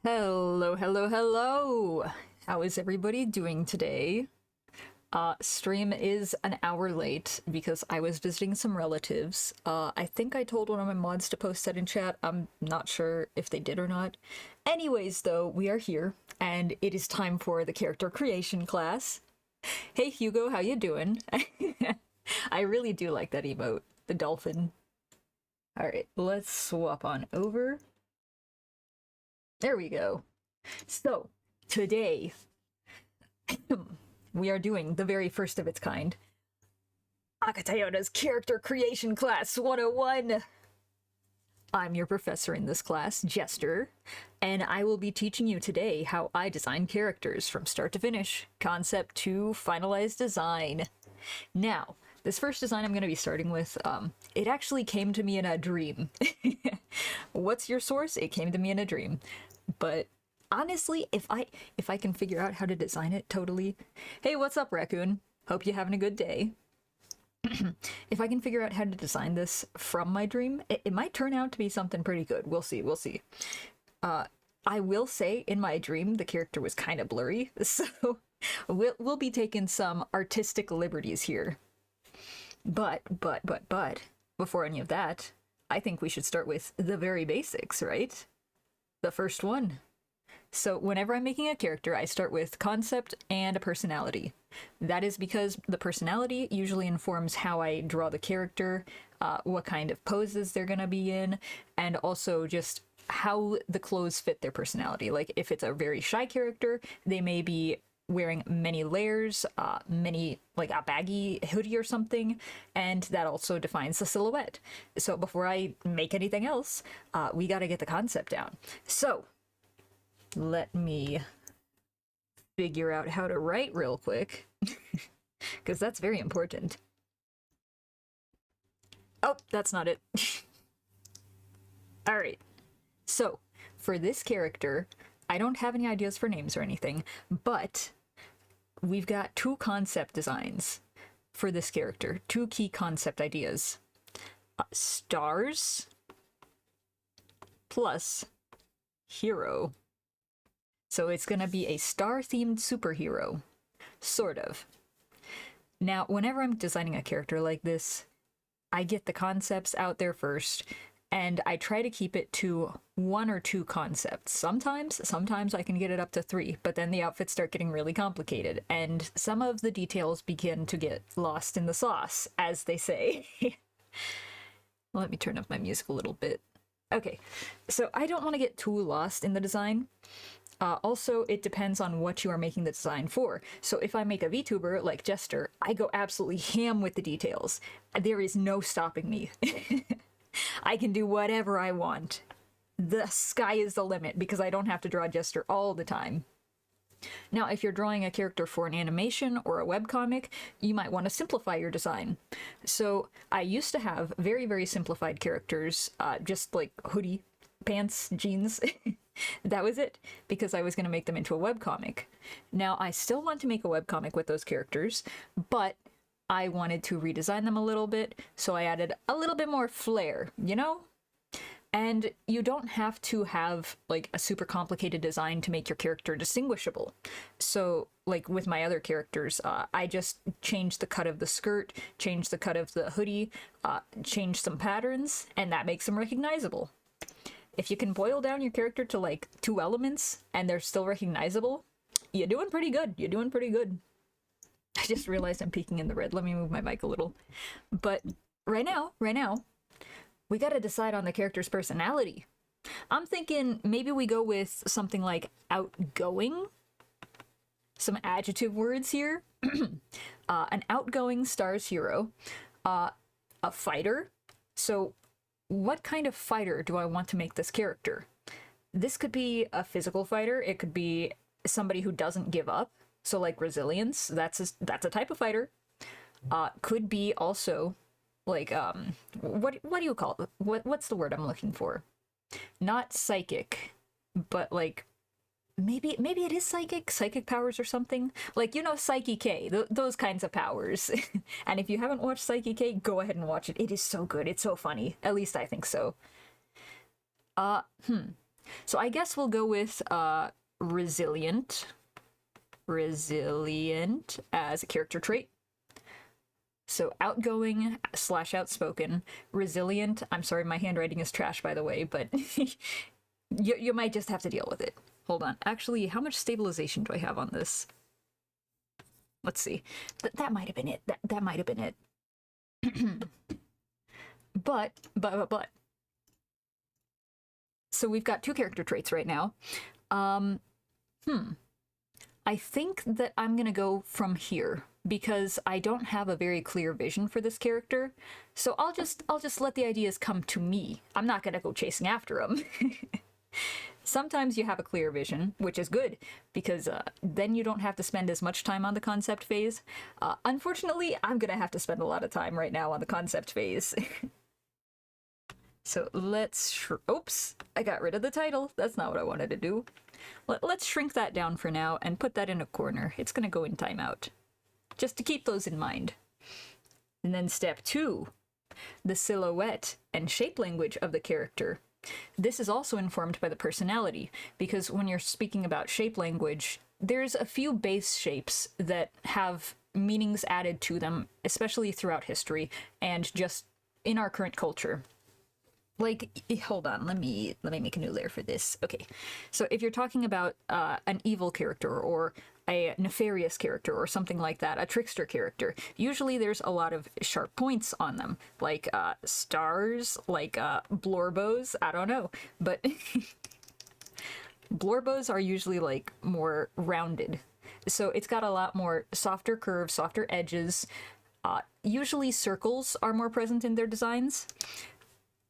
Hello, hello, hello! How is everybody doing today? Stream is an hour late because I was visiting some relatives. I think I told one of my mods to post that in chat. I'm not sure if they did or not. Anyways, though, we are here, and it is time for the character creation class. Hey, Hugo, how you doing? I really do like that emote, the dolphin. Alright, let's swap on over. There we go. So, today, we are doing the very first of its kind. Akatayona's Character Creation Class 101! I'm your professor in this class, Jester, and I will be teaching you today how I design characters from start to finish, concept to finalized design. Now, this first design I'm going to be starting with, it actually came to me in a dream. What's your source? It came to me in a dream. But honestly, if I can figure out how to design it totally. Hey, what's up, Raccoon? Hope you're having a good day. If I can figure out how to design this from my dream, it might turn out to be something pretty good. We'll see, we'll see. I will say, in my dream, the character was kind of blurry, so we'll be taking some artistic liberties here. But, before any of that, I think we should start with the very basics, right? The first one. So whenever I'm making a character, I start with concept and a personality. That is because the personality usually informs how I draw the character, what kind of poses they're gonna be in, and also just how the clothes fit their personality. Like, if it's a very shy character, they may be wearing many layers, like a baggy hoodie or something, and that also defines the silhouette. So before I make anything else, we gotta get the concept down. So, let me figure out how to write real quick, because that's very important. Oh, that's not it. Alright, so for this character, I don't have any ideas for names or anything, but we've got two concept designs for this character, two key concept ideas. Stars plus hero. So it's gonna be a star-themed superhero, sort of. Now, whenever I'm designing a character like this, I get the concepts out there first, and I try to keep it to one or two concepts. Sometimes I can get it up to three, but then the outfits start getting really complicated, and some of the details begin to get lost in the sauce, as they say. Let me turn up my music a little bit. Okay, so I don't want to get too lost in the design. Also, it depends on what you are making the design for. So if I make a VTuber like Jester, I go absolutely ham with the details. There is no stopping me. I can do whatever I want. The sky is the limit because I don't have to draw Jester all the time. Now, if you're drawing a character for an animation or a webcomic, you might want to simplify your design. So I used to have very, very simplified characters, just like hoodie, pants, jeans. That was it, because I was going to make them into a webcomic. Now, I still want to make a webcomic with those characters, but I wanted to redesign them a little bit, so I added a little bit more flair, you know? And you don't have to have, like, a super complicated design to make your character distinguishable. So, like, with my other characters, I just changed the cut of the skirt, changed the cut of the hoodie, changed some patterns, and that makes them recognizable. If you can boil down your character to, like, two elements, and they're still recognizable, you're doing pretty good. You're doing pretty good. I just realized I'm peeking in the red. Let me move my mic a little. But right now, we gotta decide on the character's personality. I'm thinking maybe we go with something like outgoing. Some adjective words here. An outgoing stars hero. A fighter. So what kind of fighter do I want to make this character? This could be a physical fighter. It could be somebody who doesn't give up. So like resilience, that's a type of fighter. Could be also like what do you call it? What's the word I'm looking for? Not psychic, but like maybe it is psychic powers or something. Like, you know, Psyche K, those kinds of powers. And if you haven't watched Psyche K, go ahead and watch it. It is so good. It's so funny. At least I think so. So I guess we'll go with resilient. Resilient as a character trait. So outgoing / outspoken. Resilient. I'm sorry, my handwriting is trash, by the way, but you might just have to deal with it. Hold on. Actually, how much stabilization do I have on this? Let's see. That might have been it. That might have been it. But. So we've got 2 character traits right now. I think that I'm gonna go from here because I don't have a very clear vision for this character. So I'll just let the ideas come to me. I'm not gonna go chasing after them. Sometimes you have a clear vision, which is good, because then you don't have to spend as much time on the concept phase. Unfortunately, I'm gonna have to spend a lot of time right now on the concept phase. So let's... Oops! I got rid of the title. That's not what I wanted to do. Let's shrink that down for now and put that in a corner. It's gonna go in timeout. Just to keep those in mind. And then step 2. The silhouette and shape language of the character. This is also informed by the personality, because when you're speaking about shape language, there's a few base shapes that have meanings added to them, especially throughout history, and just in our current culture. Like, hold on, let me make a new layer for this. Okay, so if you're talking about an evil character or a nefarious character or something like that, a trickster character, usually there's a lot of sharp points on them, like stars, like blorbos, I don't know, but blorbos are usually like more rounded. So it's got a lot more softer curves, softer edges. Usually circles are more present in their designs.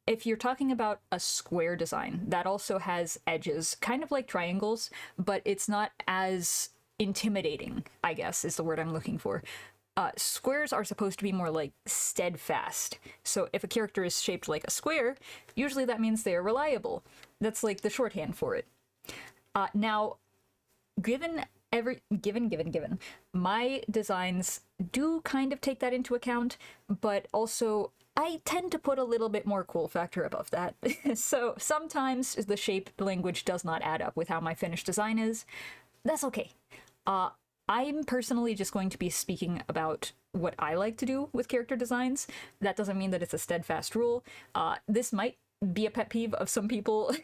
If you're talking about a square design, that also has edges, kind of like triangles, but it's not as intimidating, I guess, is the word I'm looking for. Squares are supposed to be more like steadfast. So if a character is shaped like a square, usually that means they're reliable. That's like the shorthand for it. Now, given my designs do kind of take that into account, but also I tend to put a little bit more cool factor above that. So sometimes the shape language does not add up with how my finished design is. That's okay. I'm personally just going to be speaking about what I like to do with character designs. That doesn't mean that it's a steadfast rule. This might be a pet peeve of some people.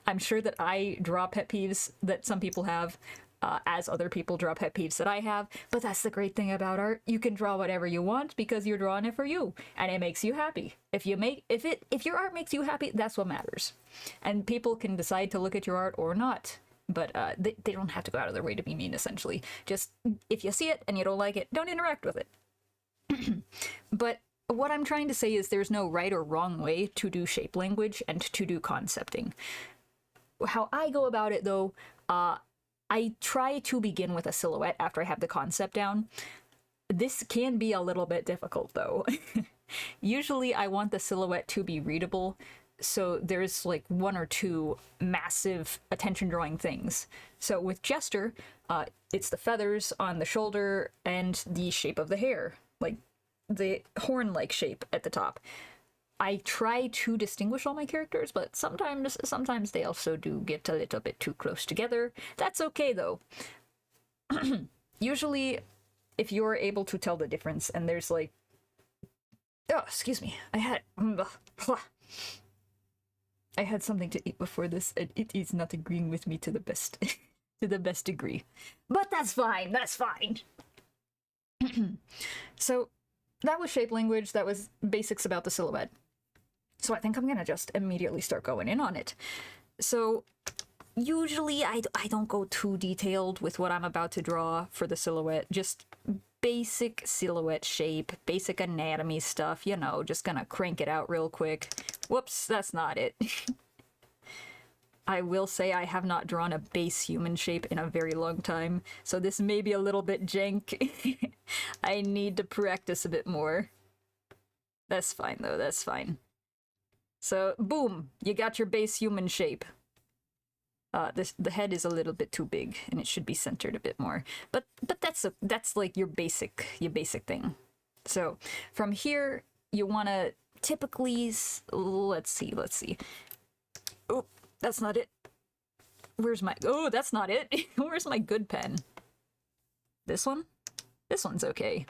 I'm sure that I draw pet peeves that some people have. As other people draw pet peeves that I have, but that's the great thing about art. You can draw whatever you want because you're drawing it for you, and it makes you happy. If your art makes you happy, that's what matters. And people can decide to look at your art or not, but they don't have to go out of their way to be mean. Essentially, just if you see it and you don't like it, don't interact with it. But what I'm trying to say is there's no right or wrong way to do shape language and to do concepting. How I go about it, though, I try to begin with a silhouette after I have the concept down. This can be a little bit difficult, though. Usually I want the silhouette to be readable, so there's like 1 or 2 massive attention-drawing things. So with Jester, it's the feathers on the shoulder and the shape of the hair, like the horn-like shape at the top. I try to distinguish all my characters, but sometimes they also do get a little bit too close together. That's okay, though. Usually, if you're able to tell the difference, and there's like... Oh, excuse me. I had something to eat before this, and it is not agreeing with me to the best to the best degree. But that's fine, that's fine! So, that was shape language, that was basics about the silhouette. So I think I'm gonna just immediately start going in on it. So usually I don't go too detailed with what I'm about to draw for the silhouette. Just basic silhouette shape, basic anatomy stuff, you know, just gonna crank it out real quick. Whoops, that's not it. I will say I have not drawn a base human shape in a very long time, so this may be a little bit jank. I need to practice a bit more. That's fine though, that's fine. So, boom! You got your base human shape. The head is a little bit too big, and it should be centered a bit more. But that's like your basic thing. So, from here, you want to typically... Let's see. Oh, that's not it. where's my... Oh, that's not it. Where's my good pen? This one? This one's okay.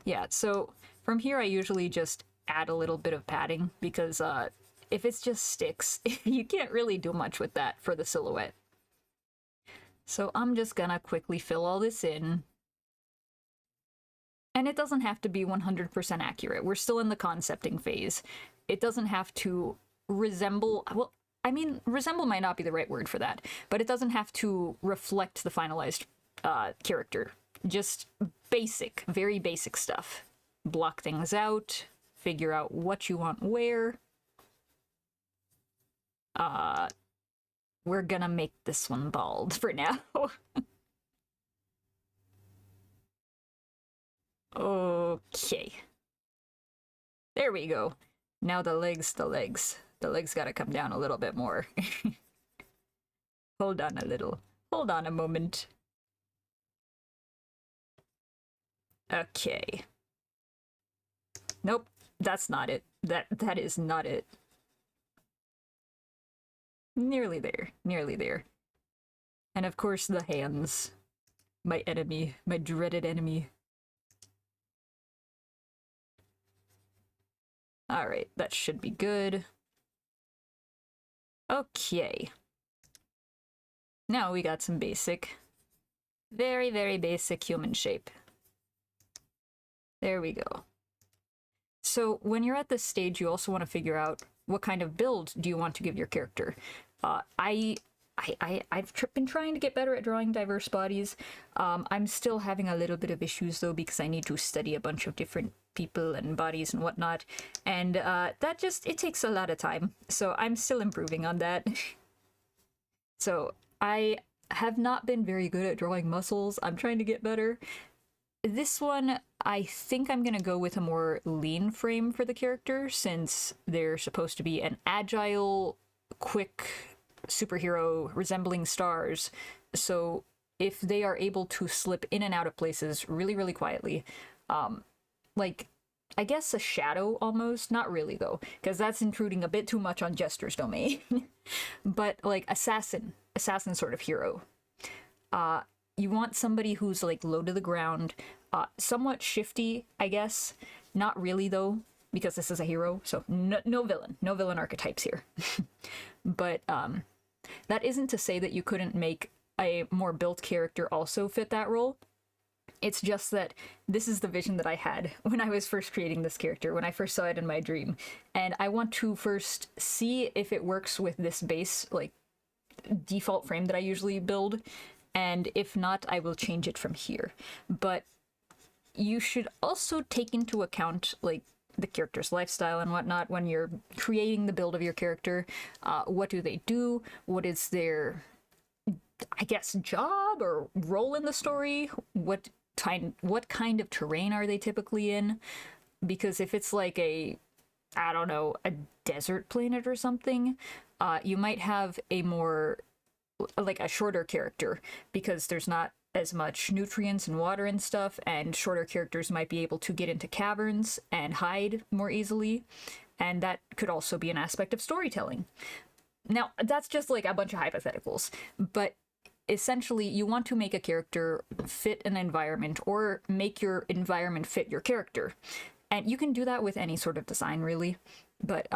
Yeah, so from here I usually just add a little bit of padding because if it's just sticks, you can't really do much with that for the silhouette. So I'm just gonna quickly fill all this in. And it doesn't have to be 100% accurate. We're still in the concepting phase. It doesn't have to resemble... Well, I mean, resemble might not be the right word for that, but it doesn't have to reflect the finalized character. Just basic, very basic stuff. Block things out, figure out what you want where. We're gonna make this one bald for now. Okay. There we go. Now the legs. The legs gotta come down a little bit more. Hold on a little. Hold on a moment. Okay. Nope, that's not it. That is not it. Nearly there. Nearly there. And of course the hands. My enemy. My dreaded enemy. Alright, that should be good. Okay. Now we got some basic. Very, very basic human shape. There we go. So when you're at this stage, you also want to figure out what kind of build do you want to give your character. I've been trying to get better at drawing diverse bodies. I'm still having a little bit of issues though because I need to study a bunch of different people and bodies and whatnot, and it takes a lot of time. So I'm still improving on that. So I have not been very good at drawing muscles. I'm trying to get better. This one, I think I'm gonna go with a more lean frame for the character since they're supposed to be an agile, quick superhero resembling stars. So if they are able to slip in and out of places really, really quietly, like, I guess a shadow almost, not really though, because that's intruding a bit too much on Jester's domain, but like assassin sort of hero. You want somebody who's like low to the ground, somewhat shifty, I guess. Not really though, because this is a hero, so no villain archetypes here. But that isn't to say that you couldn't make a more built character also fit that role. It's just that this is the vision that I had when I was first creating this character, when I first saw it in my dream. And I want to first see if it works with this base, like, default frame that I usually build. And if not, I will change it from here. But you should also take into account, like, the character's lifestyle and whatnot when you're creating the build of your character. What do they do? What is their, I guess, job or role in the story? What kind of terrain are they typically in? Because if it's like a, I don't know, a desert planet or something, you might have a more, like a shorter character because there's not as much nutrients and water and stuff, and shorter characters might be able to get into caverns and hide more easily, and that could also be an aspect of storytelling. Now, that's just like a bunch of hypotheticals, but essentially you want to make a character fit an environment or make your environment fit your character. And you can do that with any sort of design, really, but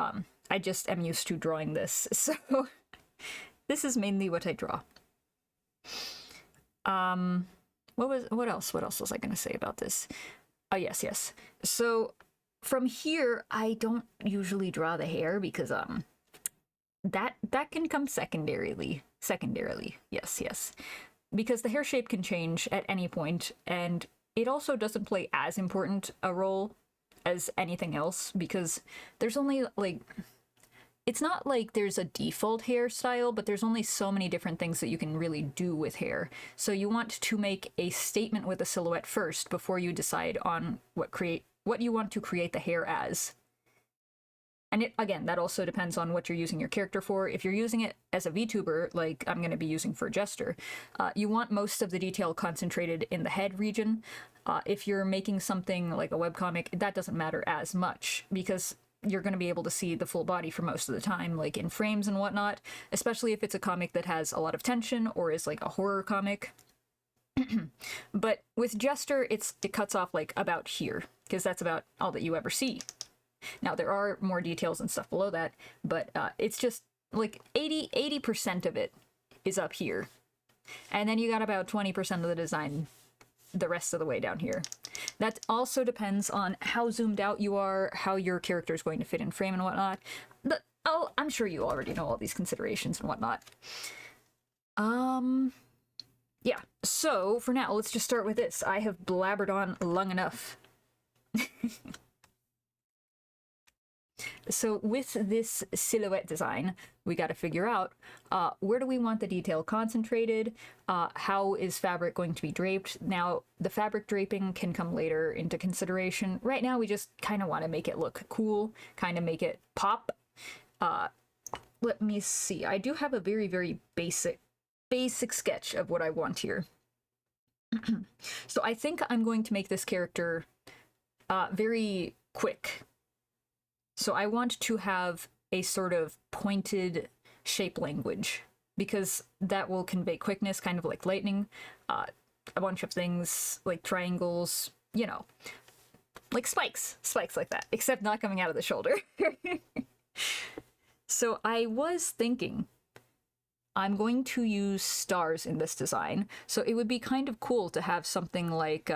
I just am used to drawing this, so this is mainly what I draw. What else was I gonna say about this? Oh, yes. So from here, I don't usually draw the hair because that can come secondarily. Yes. Because the hair shape can change at any point, and it also doesn't play as important a role as anything else because there's only like, it's not like there's a default hairstyle, but there's only so many different things that you can really do with hair. So you want to make a statement with a silhouette first before you decide on what you want to create the hair as. And again, that also depends on what you're using your character for. If you're using it as a VTuber, like I'm going to be using for Jester, you want most of the detail concentrated in the head region. If you're making something like a webcomic, that doesn't matter as much because you're going to be able to see the full body for most of the time, like in frames and whatnot, especially if it's a comic that has a lot of tension or is like a horror comic. But with Jester, it cuts off like about here, because that's about all that you ever see. Now, there are more details and stuff below that, but it's just like 80% of it is up here. And then you got about 20% of the design the rest of the way down here. That also depends on how zoomed out you are, how your character is going to fit in frame and whatnot. But I'm sure you already know all these considerations and whatnot. Yeah, so for now, let's just start with this. I have blabbered on long enough. So with this silhouette design, we got to figure out where do we want the detail concentrated, how is fabric going to be draped. Now, the fabric draping can come later into consideration. Right now, we just kind of want to make it look cool, kind of make it pop. Let me see. I do have a very, very basic sketch of what I want here. So I think I'm going to make this character very quick. So I want to have a sort of pointed shape language, because that will convey quickness, kind of like lightning. A bunch of things like triangles, you know, like spikes like that, except not coming out of the shoulder. So I was thinking I'm going to use stars in this design. So it would be kind of cool to have something like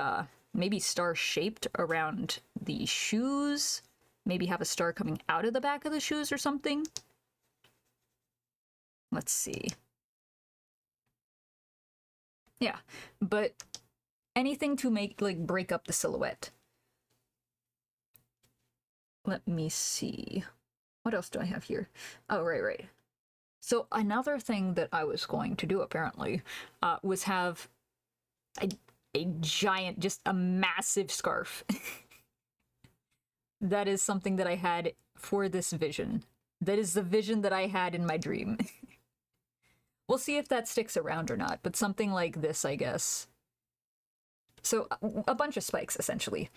maybe star shaped around the shoes. Maybe have a star coming out of the back of the shoes or something. Let's see. Yeah, but anything to make, like, break up the silhouette. Let me see. What else do I have here? Oh, right. So another thing that I was going to do, apparently, was have a giant, just a massive scarf. That is something that I had for this vision. That is the vision that I had in my dream. We'll see if that sticks around or not, but something like this, I guess. So, a bunch of spikes, essentially.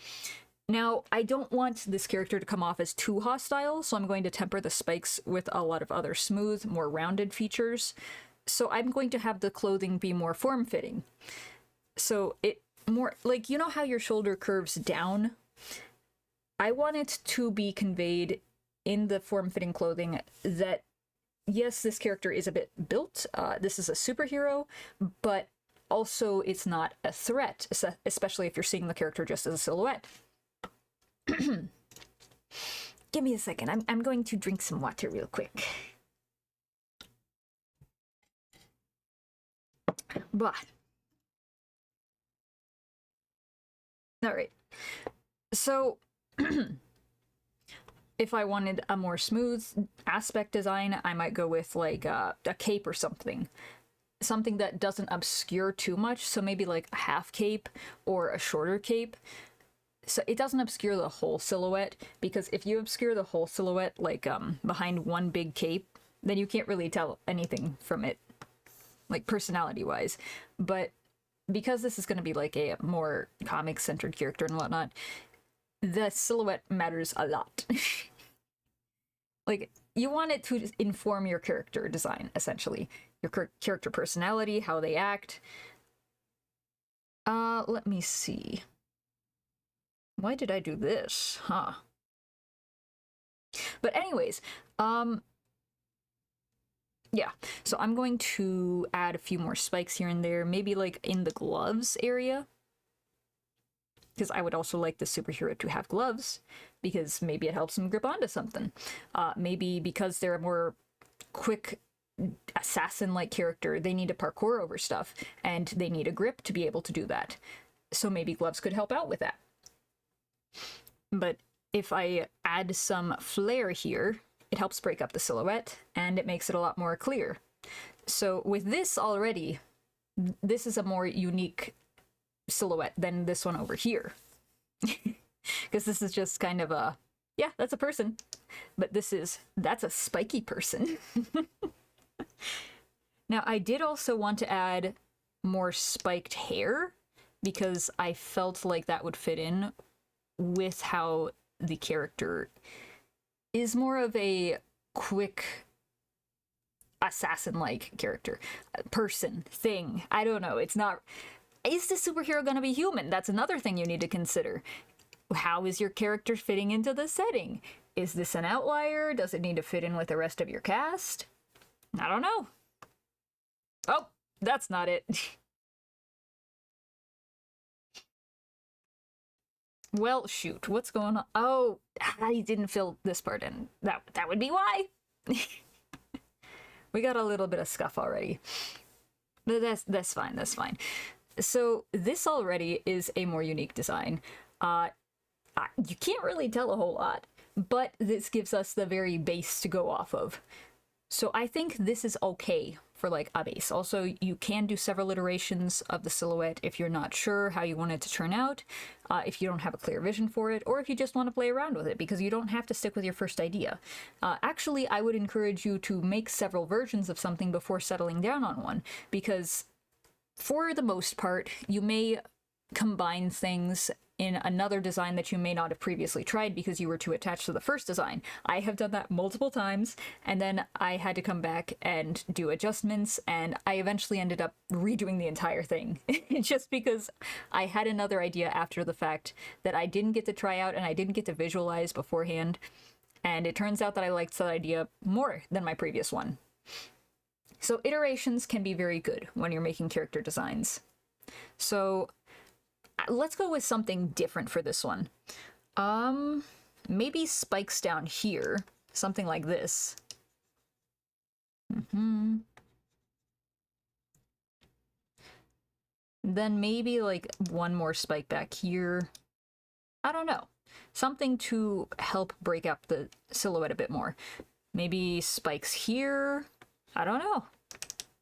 Now, I don't want this character to come off as too hostile, so I'm going to temper the spikes with a lot of other smooth, more rounded features. So I'm going to have the clothing be more form-fitting. So it more, like, you know how your shoulder curves down? I want it to be conveyed in the form-fitting clothing that, yes, this character is a bit built, this is a superhero, but also it's not a threat, especially if you're seeing the character just as a silhouette. Give me a second, I'm going to drink some water real quick. But alright, so if I wanted a more smooth aspect design, I might go with like a cape or something. Something that doesn't obscure too much, so maybe like a half cape or a shorter cape. So it doesn't obscure the whole silhouette, because if you obscure the whole silhouette, like behind one big cape, then you can't really tell anything from it, like personality-wise. But because this is going to be like a more comic-centered character and whatnot, the silhouette matters a lot. Like, you want it to inform your character design, essentially. Your character personality, how they act. Let me see. Why did I do this? Huh. But anyways, yeah. So I'm going to add a few more spikes here and there, maybe like in the gloves area. Because I would also like the superhero to have gloves, because maybe it helps them grip onto something. Maybe because they're a more quick assassin-like character, they need to parkour over stuff, and they need a grip to be able to do that. So maybe gloves could help out with that. But if I add some flair here, it helps break up the silhouette, and it makes it a lot more clear. So with this already, this is a more unique silhouette than this one over here. Because this is just kind of a, yeah, that's a person. But that's a spiky person. Now, I did also want to add more spiked hair, because I felt like that would fit in with how the character is more of a quick assassin-like character. Person, thing, I don't know. It's not... Is the superhero gonna be human? That's another thing you need to consider. How is your character fitting into the setting? Is this an outlier? Does it need to fit in with the rest of your cast? I don't know. Oh, that's not it. Well, shoot, what's going on? Oh, I didn't fill this part in. That would be why. We got a little bit of scuff already. But that's fine, that's fine. So this already is a more unique design. You can't really tell a whole lot, but this gives us the very base to go off of. So I think this is okay for like a base. Also, you can do several iterations of the silhouette if you're not sure how you want it to turn out, if you don't have a clear vision for it, or if you just want to play around with it, because you don't have to stick with your first idea. Actually, I would encourage you to make several versions of something before settling down on one, because for the most part, you may combine things in another design that you may not have previously tried because you were too attached to the first design. I have done that multiple times, and then I had to come back and do adjustments, and I eventually ended up redoing the entire thing just because I had another idea after the fact that I didn't get to try out and I didn't get to visualize beforehand, and it turns out that I liked that idea more than my previous one. So iterations can be very good when you're making character designs. So let's go with something different for this one. Maybe spikes down here. Something like this. Then maybe like one more spike back here. I don't know. Something to help break up the silhouette a bit more. Maybe spikes here. I don't know.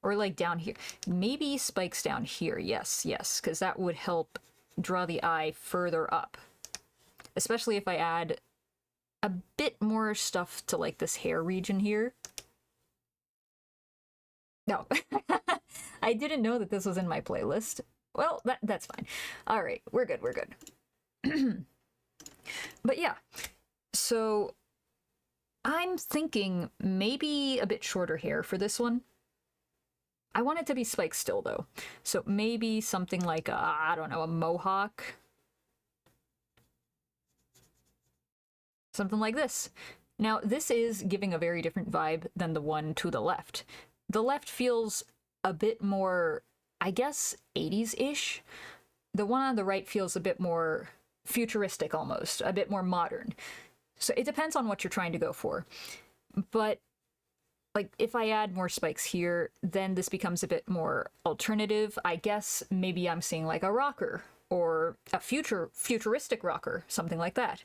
Or like down here. Maybe spikes down here. Yes, because that would help draw the eye further up, especially if I add a bit more stuff to like this hair region here. No, I didn't know that this was in my playlist. Well, that's fine. All right, we're good. But yeah, so I'm thinking maybe a bit shorter hair for this one. I want it to be spikes still, though. So maybe something like, I don't know, a mohawk. Something like this. Now, this is giving a very different vibe than the one to the left. The left feels a bit more, I guess, 80s-ish. The one on the right feels a bit more futuristic, almost. A bit more modern. So it depends on what you're trying to go for. But like, if I add more spikes here, then this becomes a bit more alternative. I guess maybe I'm seeing like a rocker or a futuristic rocker, something like that.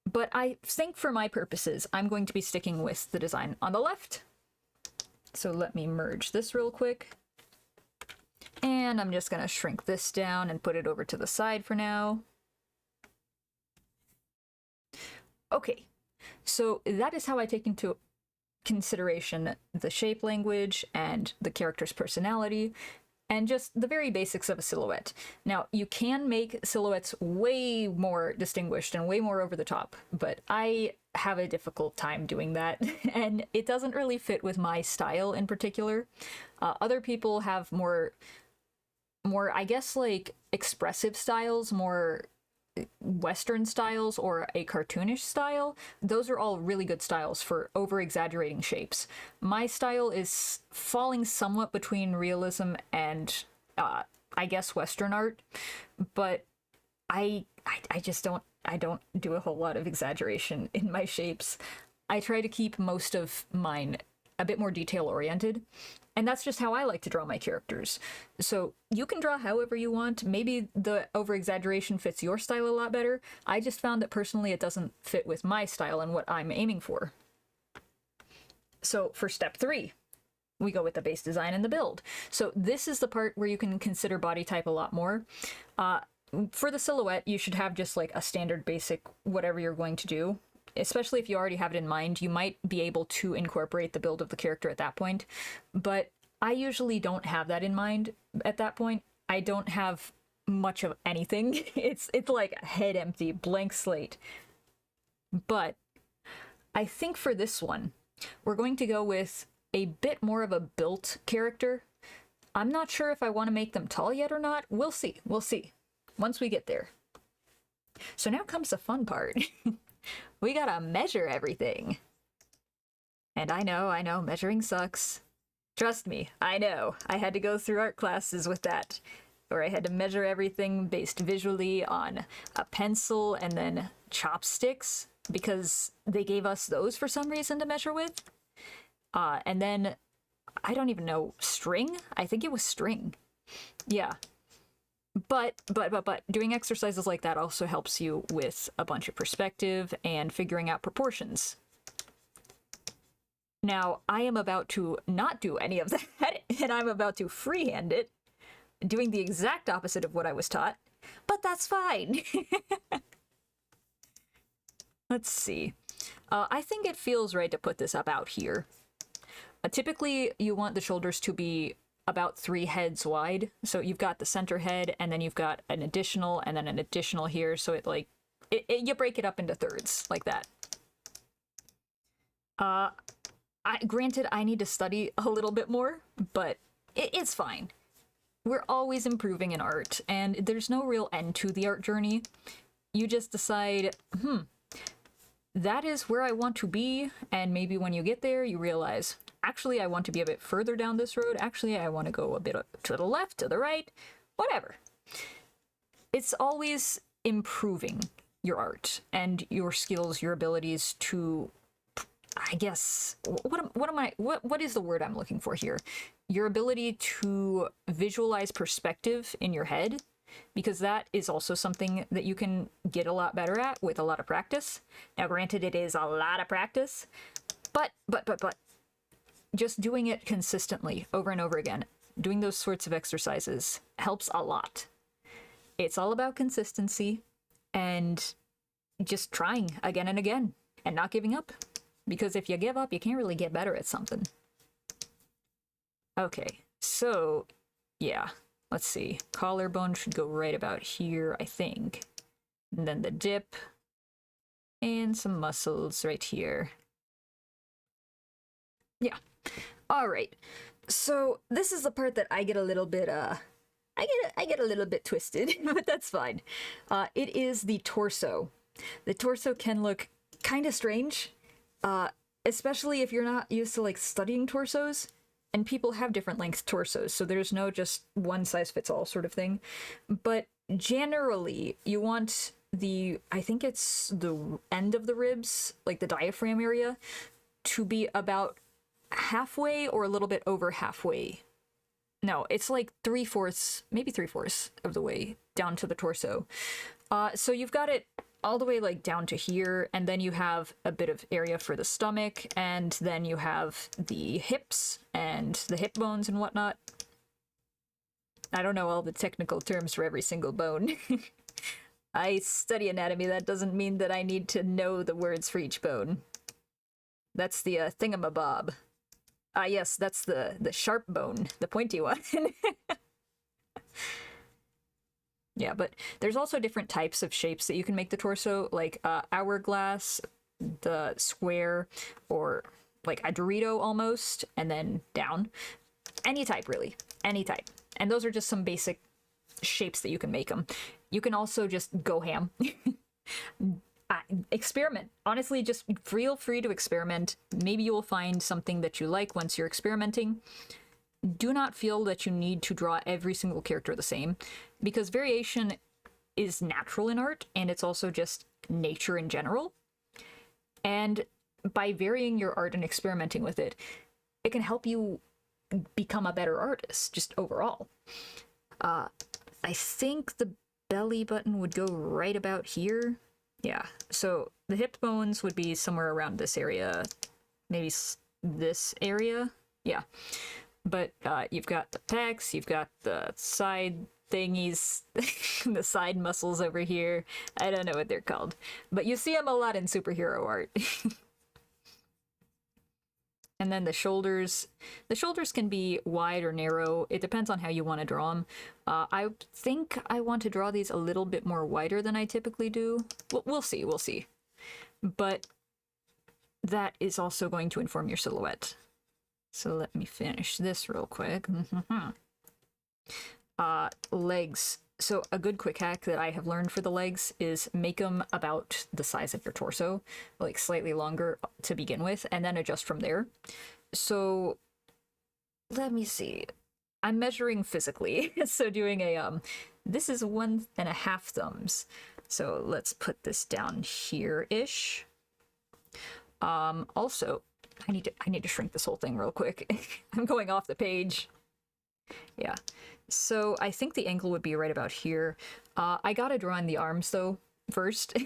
But I think for my purposes, I'm going to be sticking with the design on the left. So let me merge this real quick. And I'm just going to shrink this down and put it over to the side for now. Okay, so that is how I take into consideration the shape language and the character's personality and just the very basics of a silhouette. Now, you can make silhouettes way more distinguished and way more over the top, but I have a difficult time doing that, and it doesn't really fit with my style in particular. Other people have more, I guess, like, expressive styles, more Western styles or a cartoonish style. Those are all really good styles for over-exaggerating shapes. My style is falling somewhat between realism and I guess Western art, but I just don't do a whole lot of exaggeration in my shapes. I try to keep most of mine a bit more detail oriented, and that's just how I like to draw my characters. So you can draw however you want. Maybe the over-exaggeration fits your style a lot better. I just found that personally it doesn't fit with my style and what I'm aiming for. So for step 3, we go with the base design and the build. So this is the part where you can consider body type a lot more. For the silhouette, you should have just like a standard basic whatever you're going to do. Especially if you already have it in mind, you might be able to incorporate the build of the character at that point. But I usually don't have that in mind at that point. I don't have much of anything. It's like head empty, blank slate. But I think for this one, we're going to go with a bit more of a built character. I'm not sure if I want to make them tall yet or not. We'll see. We'll see. Once we get there. So now comes the fun part. We gotta measure everything. And I know, measuring sucks. Trust me, I know. I had to go through art classes with that, where I had to measure everything based visually on a pencil and then chopsticks, because they gave us those for some reason to measure with. And then, I don't even know, string? I think it was string. Yeah. But doing exercises like that also helps you with a bunch of perspective and figuring out proportions. Now, I am about to not do any of that, and I'm about to freehand it, doing the exact opposite of what I was taught, but that's fine. Let's see. I think it feels right to put this about here. Typically, you want the shoulders to be about 3 heads wide. So you've got the center head, and then you've got an additional, and then an additional here. So you break it up into thirds, like that. Granted, I need to study a little bit more, but it's fine. We're always improving in art, and there's no real end to the art journey. You just decide, that is where I want to be, and maybe when you get there, you realize, actually, I want to be a bit further down this road. Actually, I want to go a bit to the left, to the right, whatever. It's always improving your art and your skills, your abilities to, I guess, what is the word I'm looking for here? Your ability to visualize perspective in your head, because that is also something that you can get a lot better at with a lot of practice. Now, granted, it is a lot of practice, but just doing it consistently over and over again, doing those sorts of exercises helps a lot. It's all about consistency and just trying again and again and not giving up. Because if you give up, you can't really get better at something. Okay, so yeah, let's see. Collarbone should go right about here, I think. And then the dip. And some muscles right here. Yeah. All right. So this is the part that I get a little bit I get a little bit twisted, but that's fine. It is the torso. The torso can look kind of strange, especially if you're not used to like studying torsos, and people have different length torsos, so there's no just one size fits all sort of thing. But generally, you want I think it's the end of the ribs, like the diaphragm area, to be about halfway or a little bit over halfway. No, it's like 3/4, maybe 3/4 of the way down to the torso. So you've got it all the way like down to here, and then you have a bit of area for the stomach, and then you have the hips and the hip bones and whatnot. I don't know all the technical terms for every single bone. I study anatomy. That doesn't mean that I need to know the words for each bone. That's the thingamabob. Yes, that's the sharp bone, the pointy one. Yeah, but there's also different types of shapes that you can make the torso, like hourglass, the square, or like a Dorito almost, and then down. Any type, really. Any type. And those are just some basic shapes that you can make them. You can also just go ham. Experiment. Honestly, just feel free to experiment. Maybe you will find something that you like once you're experimenting. Do not feel that you need to draw every single character the same, because variation is natural in art, and it's also just nature in general. And by varying your art and experimenting with it, it can help you become a better artist, just overall. I think the belly button would go right about here. Yeah, so the hip bones would be somewhere around this area, maybe this area. Yeah, but you've got the pecs, you've got the side thingies, the side muscles over here. I don't know what they're called, but you see them a lot in superhero art. And then the shoulders can be wide or narrow. It depends on how you want to draw them. I think I want to draw these a little bit more wider than I typically do. We'll see. But that is also going to inform your silhouette. So let me finish this real quick. Legs. So a good quick hack that I have learned for the legs is make them about the size of your torso, like slightly longer to begin with, and then adjust from there. So let me see. I'm measuring physically, so doing a this is 1.5 thumbs. So let's put this down here-ish. Also, I need to shrink this whole thing real quick. I'm going off the page. Yeah. So I think the ankle would be right about here. I gotta draw in the arms though first.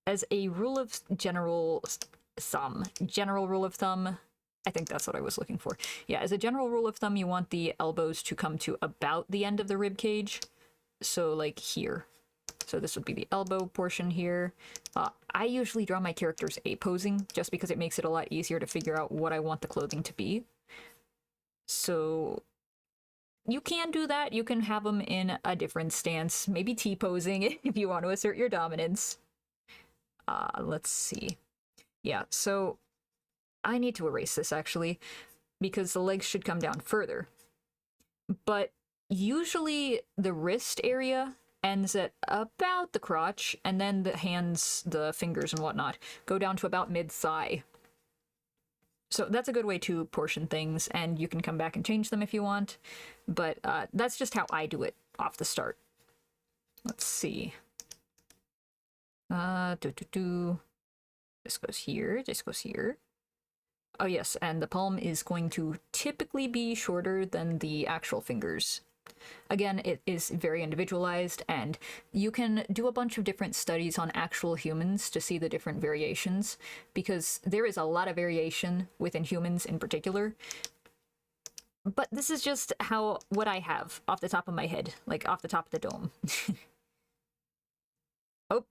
As a rule of general rule of thumb, I think that's what I was looking for. Yeah, as a general rule of thumb, you want the elbows to come to about the end of the rib cage. So like here. So this would be the elbow portion here. I usually draw my characters A-posing just because it makes it a lot easier to figure out what I want the clothing to be. So you can do that. You can have them in a different stance, maybe T-posing if you want to assert your dominance. Let's see. Yeah, so I need to erase this actually because the legs should come down further. But usually the wrist area ends at about the crotch, and then the hands, the fingers and whatnot go down to about mid-thigh. So that's a good way to portion things, and you can come back and change them if you want, but that's just how I do it off the start. Let's see. This goes here, this goes here. Oh yes, and the palm is going to typically be shorter than the actual fingers. Again, it is very individualized, and you can do a bunch of different studies on actual humans to see the different variations, because there is a lot of variation within humans in particular. But this is just what I have off the top of my head, like off the top of the dome. Oh,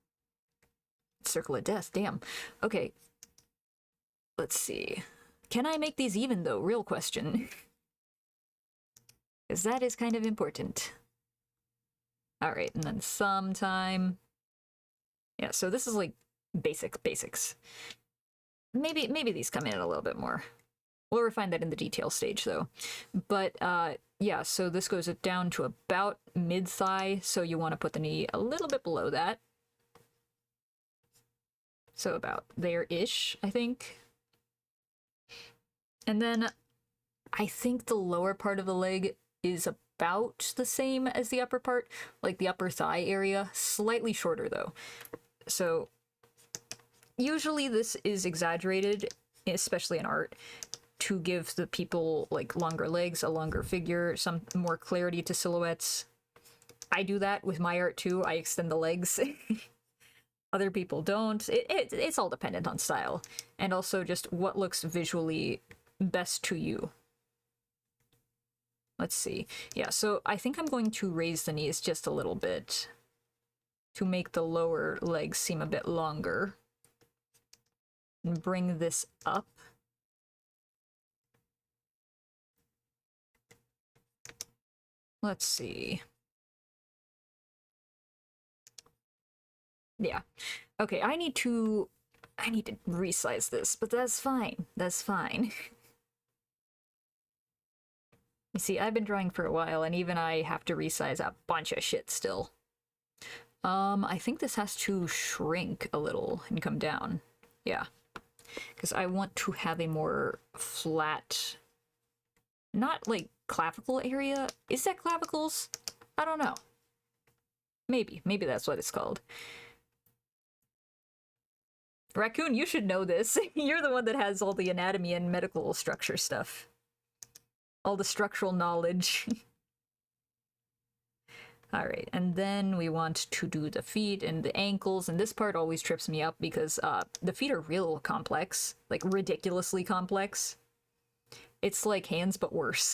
circle of death, damn. Okay, let's see. Can I make these even though? Real question. Because that is kind of important. Alright, and then sometime. Yeah, so this is like basics. Maybe these come in a little bit more. We'll refine that in the detail stage though. But yeah, so this goes down to about mid-thigh, so you want to put the knee a little bit below that. So about there-ish, I think. And then I think the lower part of the leg is about the same as the upper part, like the upper thigh area, slightly shorter though. So usually this is exaggerated, especially in art, to give the people like longer legs, a longer figure, some more clarity to silhouettes. I do that with my art too. I extend the legs. Other people don't. It's all dependent on style and also just what looks visually best to you. Let's see. Yeah, so I think I'm going to raise the knees just a little bit to make the lower legs seem a bit longer. And bring this up. Let's see. Yeah. Okay, I need to resize this, but that's fine. That's fine. You see, I've been drawing for a while, and even I have to resize a bunch of shit still. I think this has to shrink a little and come down. Yeah. Because I want to have a more flat, not like clavicle area. Is that clavicles? I don't know. Maybe that's what it's called. Raccoon, you should know this. You're the one that has all the anatomy and medical structure stuff. All the structural knowledge. Alright, and then we want to do the feet and the ankles, and this part always trips me up because the feet are real complex, like ridiculously complex. It's like hands, but worse.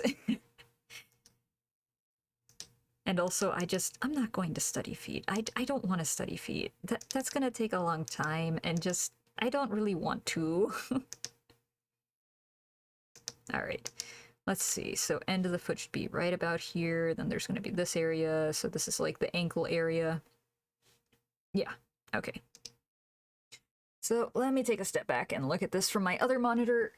And also, I'm not going to study feet. I don't want to study feet. That's gonna take a long time, and just, I don't really want to. Alright. Let's see, so end of the foot should be right about here, then there's going to be this area, so this is like the ankle area. Yeah, okay. So let me take a step back and look at this from my other monitor.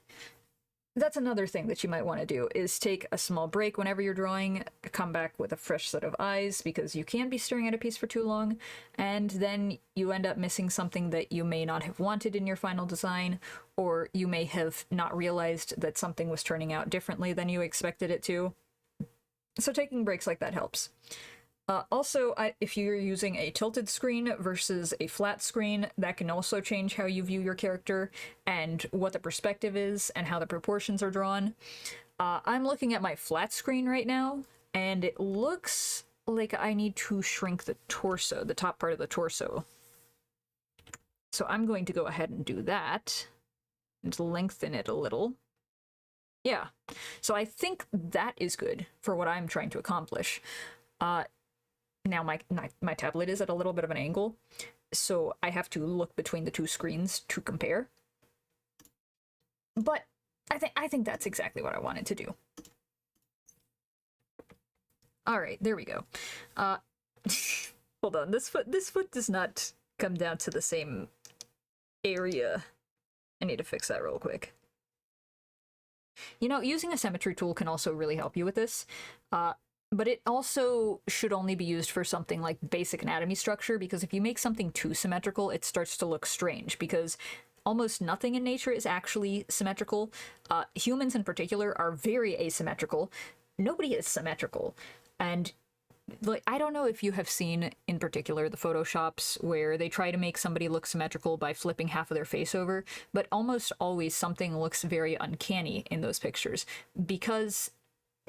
That's another thing that you might want to do, is take a small break whenever you're drawing, come back with a fresh set of eyes, because you can't be staring at a piece for too long, and then you end up missing something that you may not have wanted in your final design, or you may have not realized that something was turning out differently than you expected it to. So taking breaks like that helps. Also, if you're using a tilted screen versus a flat screen, that can also change how you view your character and what the perspective is and how the proportions are drawn. I'm looking at my flat screen right now, and it looks like I need to shrink the torso, the top part of the torso. So I'm going to go ahead and do that and lengthen it a little. Yeah, so I think that is good for what I'm trying to accomplish. Now my tablet is at a little bit of an angle, so I have to look between the two screens to compare. But I think that's exactly what I wanted to do. All right, there we go. Hold on, this foot does not come down to the same area. I need to fix that real quick. You know, using a symmetry tool can also really help you with this. But it also should only be used for something like basic anatomy structure, because if you make something too symmetrical, it starts to look strange, because almost nothing in nature is actually symmetrical. Humans in particular are very asymmetrical. Nobody is symmetrical. And like, I don't know if you have seen in particular the Photoshops where they try to make somebody look symmetrical by flipping half of their face over, but almost always something looks very uncanny in those pictures, because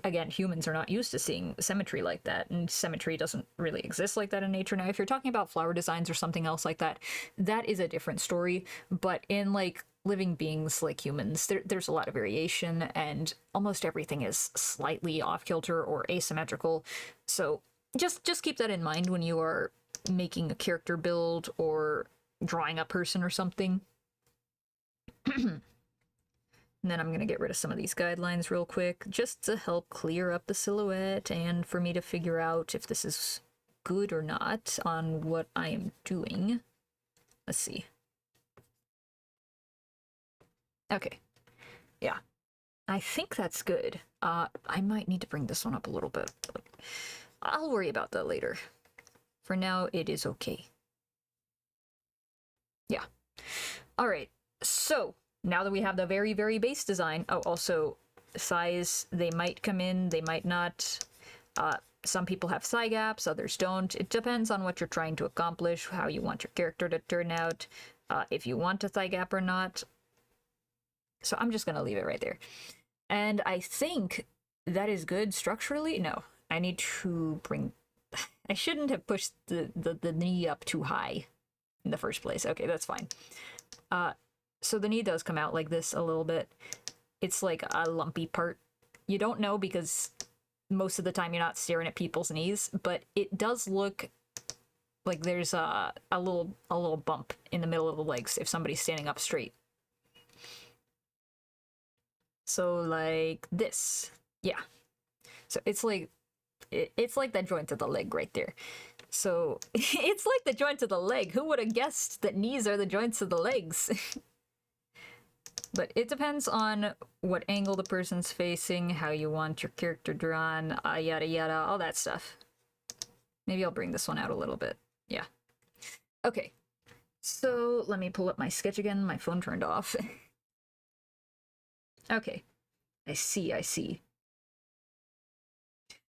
again, humans are not used to seeing symmetry like that, and symmetry doesn't really exist like that in nature. Now, if you're talking about flower designs or something else like that, that is a different story, but in, like, living beings like humans, there's a lot of variation, and almost everything is slightly off-kilter or asymmetrical, so just keep that in mind when you are making a character build or drawing a person or something. And then I'm going to get rid of some of these guidelines real quick, just to help clear up the silhouette and for me to figure out if this is good or not on what I am doing. Let's see. Okay. Yeah. I think that's good. I might need to bring this one up a little bit. I'll worry about that later. For now, it is okay. Yeah. All right. So now that we have the very, very base design, oh, also size, they might come in, they might not. Some people have thigh gaps, others don't. It depends on what you're trying to accomplish, how you want your character to turn out, if you want a thigh gap or not. So I'm just going to leave it right there. And I think that is good structurally. No, I need to bring... I shouldn't have pushed the knee up too high in the first place. Okay, that's fine. So the knee does come out like this a little bit. It's like a lumpy part. You don't know because most of the time you're not staring at people's knees, but it does look like there's a little bump in the middle of the legs if somebody's standing up straight. So like this. Yeah. So it's like that joint of the leg right there. So it's like the joint of the leg. Who would have guessed that knees are the joints of the legs? But it depends on what angle the person's facing, how you want your character drawn, yada yada, all that stuff. Maybe I'll bring this one out a little bit. Yeah. Okay. So let me pull up my sketch again. My phone turned off. Okay. I see.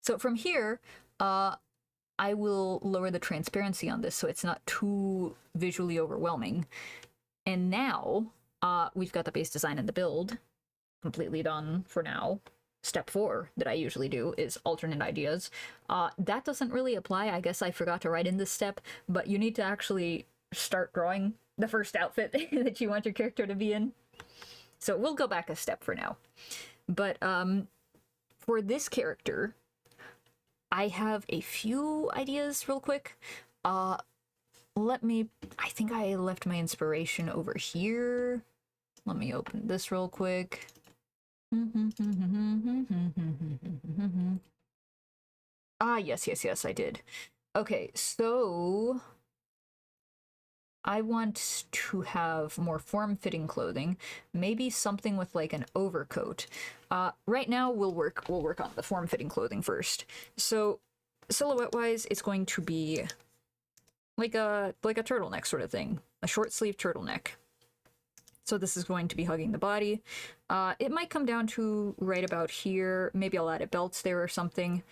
So from here, I will lower the transparency on this so it's not too visually overwhelming. And now... we've got the base design and the build completely done for now. Step 4 that I usually do is alternate ideas. That doesn't really apply. I guess I forgot to write in this step, but you need to actually start drawing the first outfit that you want your character to be in. So we'll go back a step for now. But for this character, I have a few ideas real quick. I think I left my inspiration over here. Let me open this real quick. Ah, yes, I did. Okay, so I want to have more form-fitting clothing, maybe something with like an overcoat. Right now we'll work on the form-fitting clothing first. So silhouette-wise, it's going to be like a turtleneck sort of thing, a short sleeve turtleneck. So this is going to be hugging the body. It might come down to right about here. Maybe I'll add a belt there or something.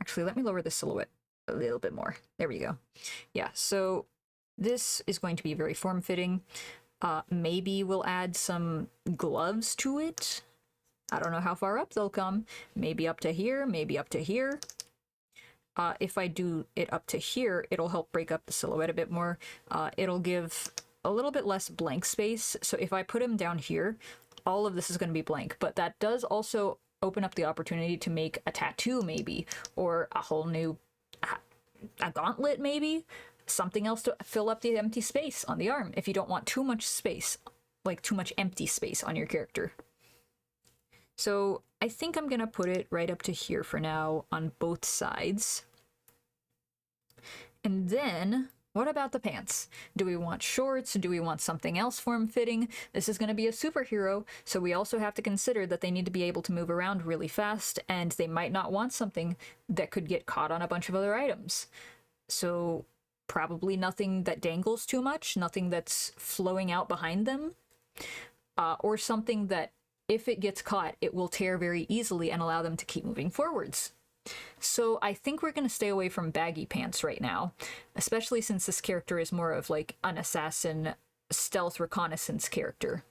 Actually, let me lower the silhouette a little bit more. There we go. Yeah, so this is going to be very form-fitting. Maybe we'll add some gloves to it. I don't know how far up they'll come. Maybe up to here, maybe up to here. If I do it up to here, it'll help break up the silhouette a bit more. It'll give a little bit less blank space. So if I put him down here, all of this is going to be blank. But that does also open up the opportunity to make a tattoo, maybe, or a whole new, a gauntlet, maybe. Something else to fill up the empty space on the arm if you don't want too much space, like too much empty space on your character. So I think I'm going to put it right up to here for now on both sides. And then, what about the pants? Do we want shorts? Do we want something else form-fitting? This is going to be a superhero, so we also have to consider that they need to be able to move around really fast, and they might not want something that could get caught on a bunch of other items. So probably nothing that dangles too much, nothing that's flowing out behind them, or something that, if it gets caught, it will tear very easily and allow them to keep moving forwards. So I think we're going to stay away from baggy pants right now, especially since this character is more of like an assassin stealth reconnaissance character.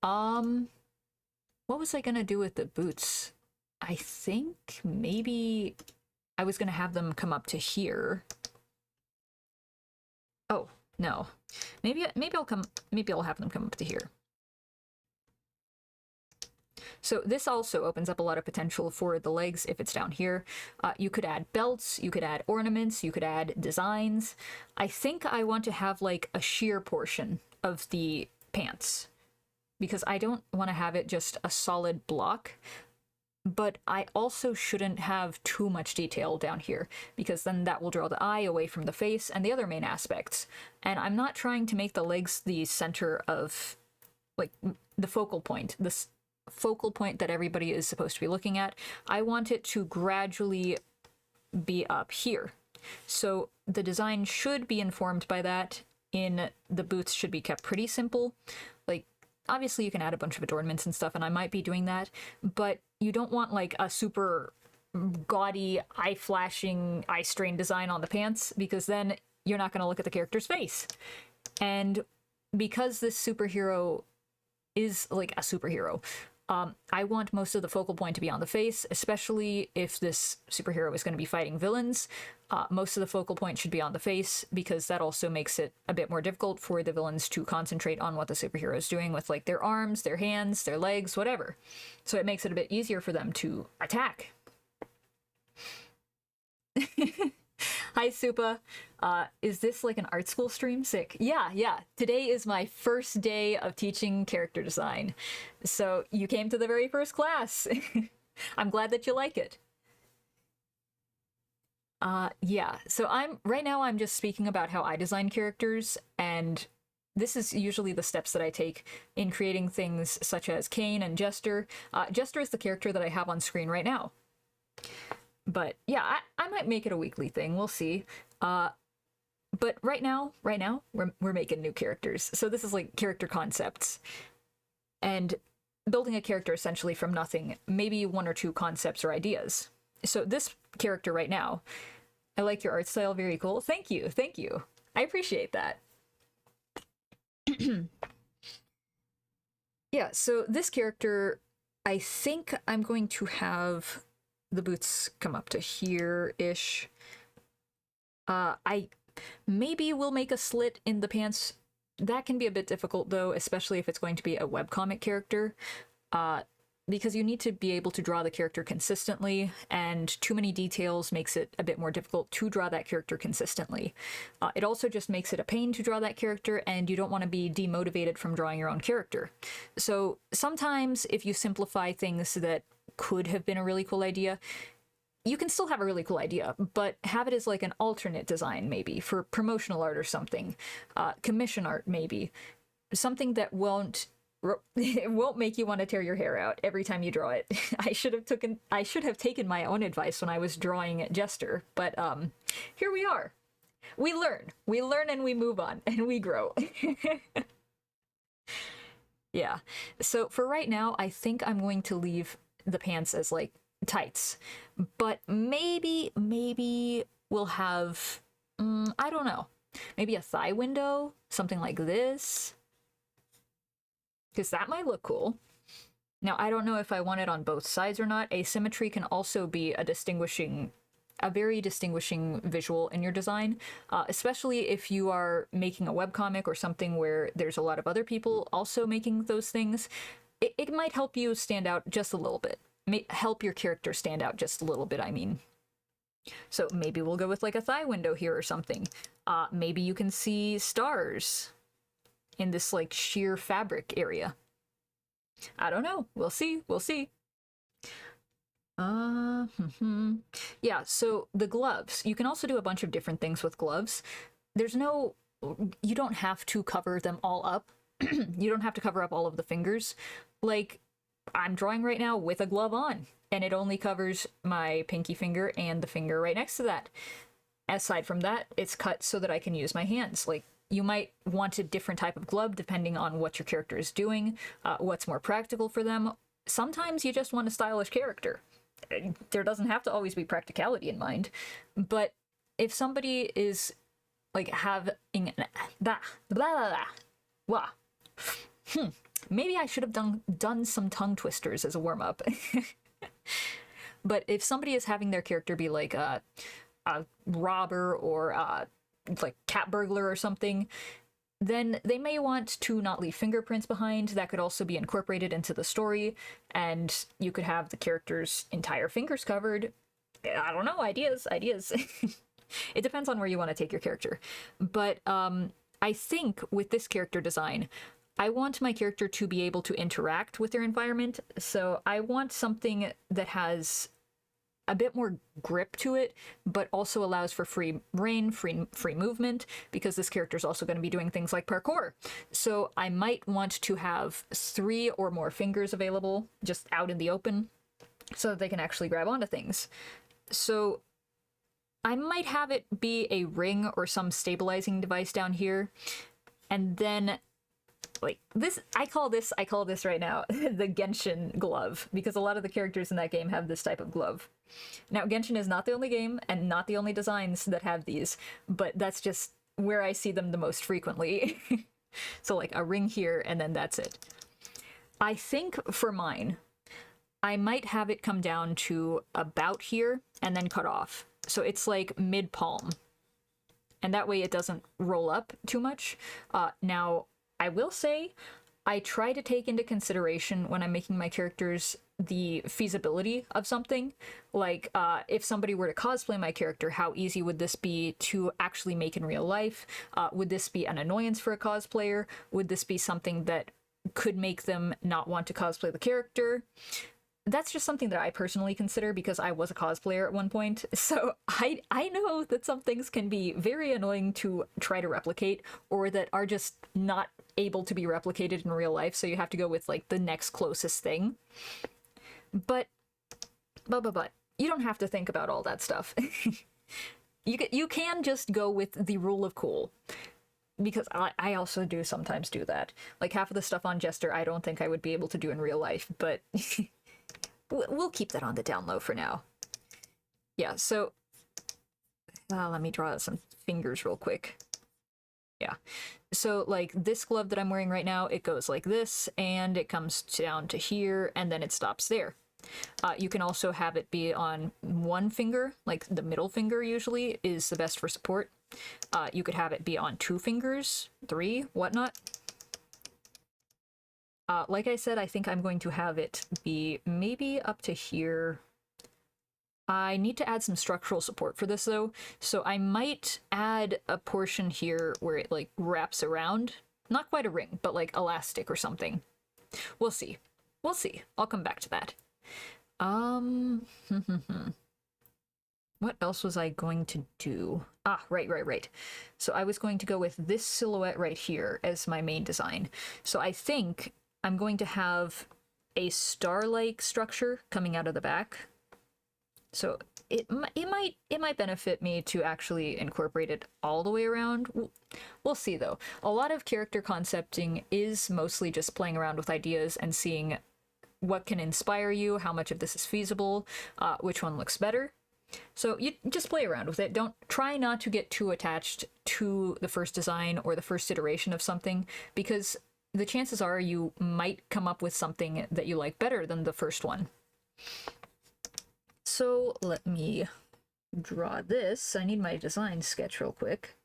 What was I going to do with the boots? I think maybe I was going to have them come up to here. Oh, no. Maybe I'll have them come up to here. So this also opens up a lot of potential for the legs if it's down here. You could add belts, you could add ornaments, you could add designs. I think I want to have like a sheer portion of the pants because I don't want to have it just a solid block. But I also shouldn't have too much detail down here because then that will draw the eye away from the face and the other main aspects. And I'm not trying to make the legs the center of like the focal point, this focal point that everybody is supposed to be looking at. I want it to gradually be up here. So the design should be informed by that. In the boots should be kept pretty simple. Like, obviously you can add a bunch of adornments and stuff, and I might be doing that, but you don't want like a super gaudy, eye-flashing, eye-strained design on the pants, because then you're not going to look at the character's face. And because this superhero is like a superhero, I want most of the focal point to be on the face, especially if this superhero is going to be fighting villains. Most of the focal point should be on the face, because that also makes it a bit more difficult for the villains to concentrate on what the superhero is doing with like their arms, their hands, their legs, whatever. So it makes it a bit easier for them to attack. Hi, Supa. Is this like an art school stream? Sick. Yeah. Today is my first day of teaching character design. So you came to the very first class. I'm glad that you like it. Yeah. So right now I'm just speaking about how I design characters, and this is usually the steps that I take in creating things such as Kane and Jester. Jester is the character that I have on screen right now. But yeah, I might make it a weekly thing. We'll see. But right now, we're making new characters. So this is like character concepts. And building a character essentially from nothing, maybe one or two concepts or ideas. So this character right now, I like your art style, very cool. Thank you. I appreciate that. Yeah, so this character, I think I'm going to have the boots come up to here-ish. I maybe will make a slit in the pants. That can be a bit difficult, though, especially if it's going to be a webcomic character, because you need to be able to draw the character consistently, and too many details makes it a bit more difficult to draw that character consistently. It also just makes it a pain to draw that character, and you don't want to be demotivated from drawing your own character. So sometimes if you simplify things that could have been a really cool idea, you can still have a really cool idea, but have it as like an alternate design, maybe for promotional art or something, commission art maybe, something that won't it won't make you want to tear your hair out every time you draw it. I should have taken my own advice when I was drawing Jester, but here we are. We learn and we move on and we grow. Yeah. So for right now, I think I'm going to leave the pants as like tights, but maybe we'll have I don't know, maybe a thigh window, something like this, because that might look cool. Now, I don't know if I want it on both sides or not. Asymmetry can also be a very distinguishing visual in your design, especially if you are making a webcomic or something where there's a lot of other people also making those things. It might help you stand out just a little bit. Help your character stand out just a little bit, I mean. So maybe we'll go with like a thigh window here or something. Maybe you can see stars in this like sheer fabric area. I don't know. We'll see. We'll see. Yeah, so the gloves. You can also do a bunch of different things with gloves. You don't have to cover them all up. You don't have to cover up all of the fingers. Like, I'm drawing right now with a glove on, and it only covers my pinky finger and the finger right next to that. Aside from that, it's cut so that I can use my hands. Like, you might want a different type of glove depending on what your character is doing, what's more practical for them. Sometimes you just want a stylish character. There doesn't have to always be practicality in mind, but if somebody is like having blah blah blah, maybe I should have done some tongue twisters as a warm-up. But if somebody is having their character be like a robber or like cat burglar or something, then they may want to not leave fingerprints behind. That could also be incorporated into the story, and you could have the character's entire fingers covered. I don't know, ideas. It depends on where you want to take your character. But I think with this character design, I want my character to be able to interact with their environment, so I want something that has a bit more grip to it, but also allows for free reign, free movement, because this character is also going to be doing things like parkour. So I might want to have 3 or more fingers available just out in the open so that they can actually grab onto things. So I might have it be a ring or some stabilizing device down here, and then like this, I call this right now the Genshin glove, because a lot of the characters in that game have this type of glove. Now, Genshin is not the only game and not the only designs that have these, but that's just where I see them the most frequently. So like a ring here, and then that's it. I think for mine, I might have it come down to about here and then cut off. So it's like mid-palm. And that way it doesn't roll up too much. Now, I will say, I try to take into consideration when I'm making my characters the feasibility of something. Like, if somebody were to cosplay my character, how easy would this be to actually make in real life? Would this be an annoyance for a cosplayer? Would this be something that could make them not want to cosplay the character? That's just something that I personally consider because I was a cosplayer at one point. So I know that some things can be very annoying to try to replicate, or that are just not able to be replicated in real life, so you have to go with like the next closest thing. But you don't have to think about all that stuff. You can just go with the rule of cool. Because I also do sometimes do that. Like half of the stuff on Jester I don't think I would be able to do in real life, but we'll keep that on the down low for now. Yeah, so let me draw some fingers real quick. Yeah, so like this glove that I'm wearing right now, it goes like this, and it comes down to here, and then it stops there. You can also have it be on one finger, like the middle finger usually is the best for support. You could have it be on 2 fingers, 3, whatnot. Like I said, I think I'm going to have it be maybe up to here. I need to add some structural support for this though, so I might add a portion here where it like wraps around. Not quite a ring, but like elastic or something. We'll see. We'll see. I'll come back to that. what else was I going to do? Ah, right. So I was going to go with this silhouette right here as my main design. So I think I'm going to have a star-like structure coming out of the back. So it might benefit me to actually incorporate it all the way around. We'll see though. A lot of character concepting is mostly just playing around with ideas and seeing what can inspire you, how much of this is feasible, which one looks better. So you just play around with it. Don't try not to get too attached to the first design or the first iteration of something, because the chances are you might come up with something that you like better than the first one. So let me draw this. I need my design sketch real quick.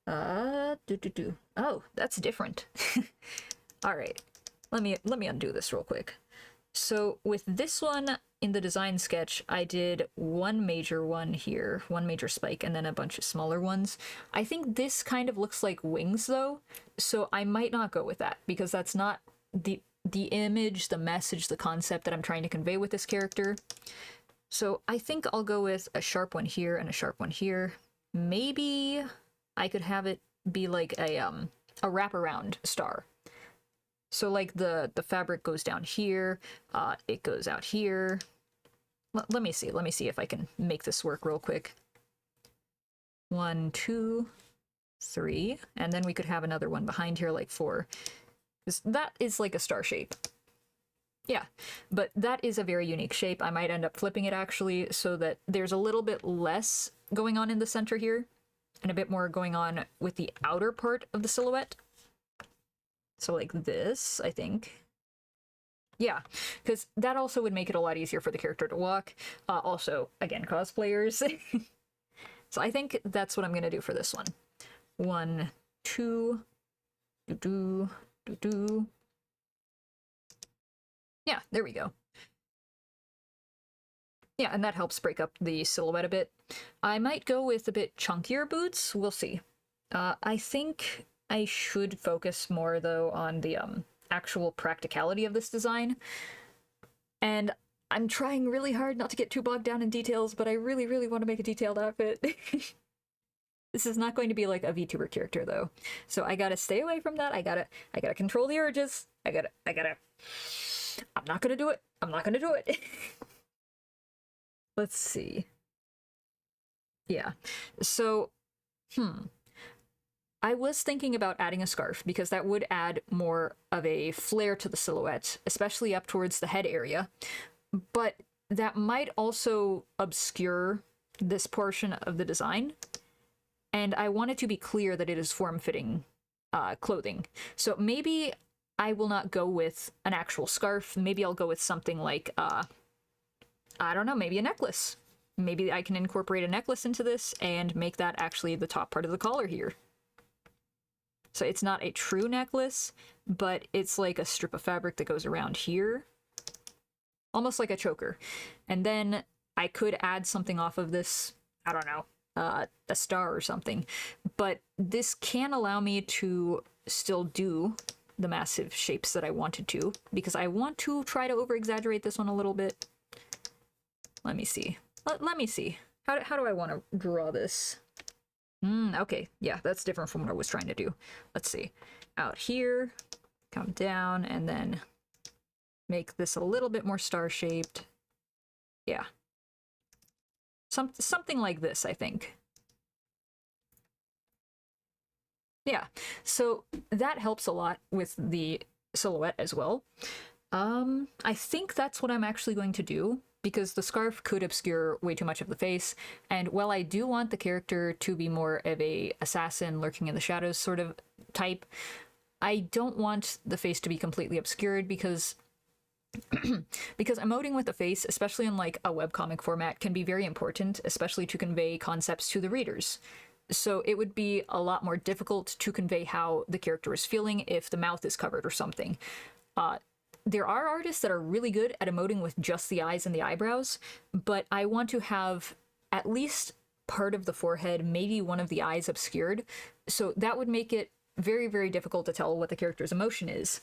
Oh, that's different. All right, let me undo this real quick. So with this one in the design sketch, I did one major one here, one major spike, and then a bunch of smaller ones. I think this kind of looks like wings though, so I might not go with that because that's not the image, the message, the concept that I'm trying to convey with this character. So I think I'll go with a sharp one here and a sharp one here. Maybe I could have it be like a wraparound star. So like the fabric goes down here, it goes out here. Let me see if I can make this work real quick. 1, 2, 3, and then we could have another one behind here, like 4. That is like a star shape. Yeah, but that is a very unique shape. I might end up flipping it actually so that there's a little bit less going on in the center here and a bit more going on with the outer part of the silhouette. So like this, I think. Yeah, because that also would make it a lot easier for the character to walk. Also, again, cosplayers. So I think that's what I'm going to do for this one. 1, 2, do. Yeah, there we go. Yeah, and that helps break up the silhouette a bit. I might go with a bit chunkier boots. We'll see. I think I should focus more, though, on the actual practicality of this design. And I'm trying really hard not to get too bogged down in details, but I really, really want to make a detailed outfit. This is not going to be like a VTuber character, though. So I gotta stay away from that. I gotta control the urges. I gotta... I'm not gonna do it. I'm not gonna do it. Let's see. Yeah. So, I was thinking about adding a scarf because that would add more of a flare to the silhouette, especially up towards the head area. But that might also obscure this portion of the design. And I want it to be clear that it is form-fitting clothing. So maybe I will not go with an actual scarf. Maybe I'll go with something like, I don't know, maybe a necklace. Maybe I can incorporate a necklace into this and make that actually the top part of the collar here. So it's not a true necklace, but it's like a strip of fabric that goes around here. Almost like a choker. And then I could add something off of this, I don't know, a star or something. But this can allow me to still do the massive shapes that I wanted to, because I want to try to over-exaggerate this one a little bit. Let me see. Let me see. How do I want to draw this? Okay, yeah, that's different from what I was trying to do. Let's see. Out here, come down, and then make this a little bit more star-shaped. Yeah. Something like this, I think. Yeah, so that helps a lot with the silhouette as well. I think that's what I'm actually going to do, because the scarf could obscure way too much of the face, and while I do want the character to be more of a assassin lurking in the shadows sort of type, I don't want the face to be completely obscured, because emoting with the face, especially in like a webcomic format, can be very important, especially to convey concepts to the readers. So it would be a lot more difficult to convey how the character is feeling if the mouth is covered or something. There are artists that are really good at emoting with just the eyes and the eyebrows, but I want to have at least part of the forehead, maybe one of the eyes obscured, so that would make it very, very difficult to tell what the character's emotion is,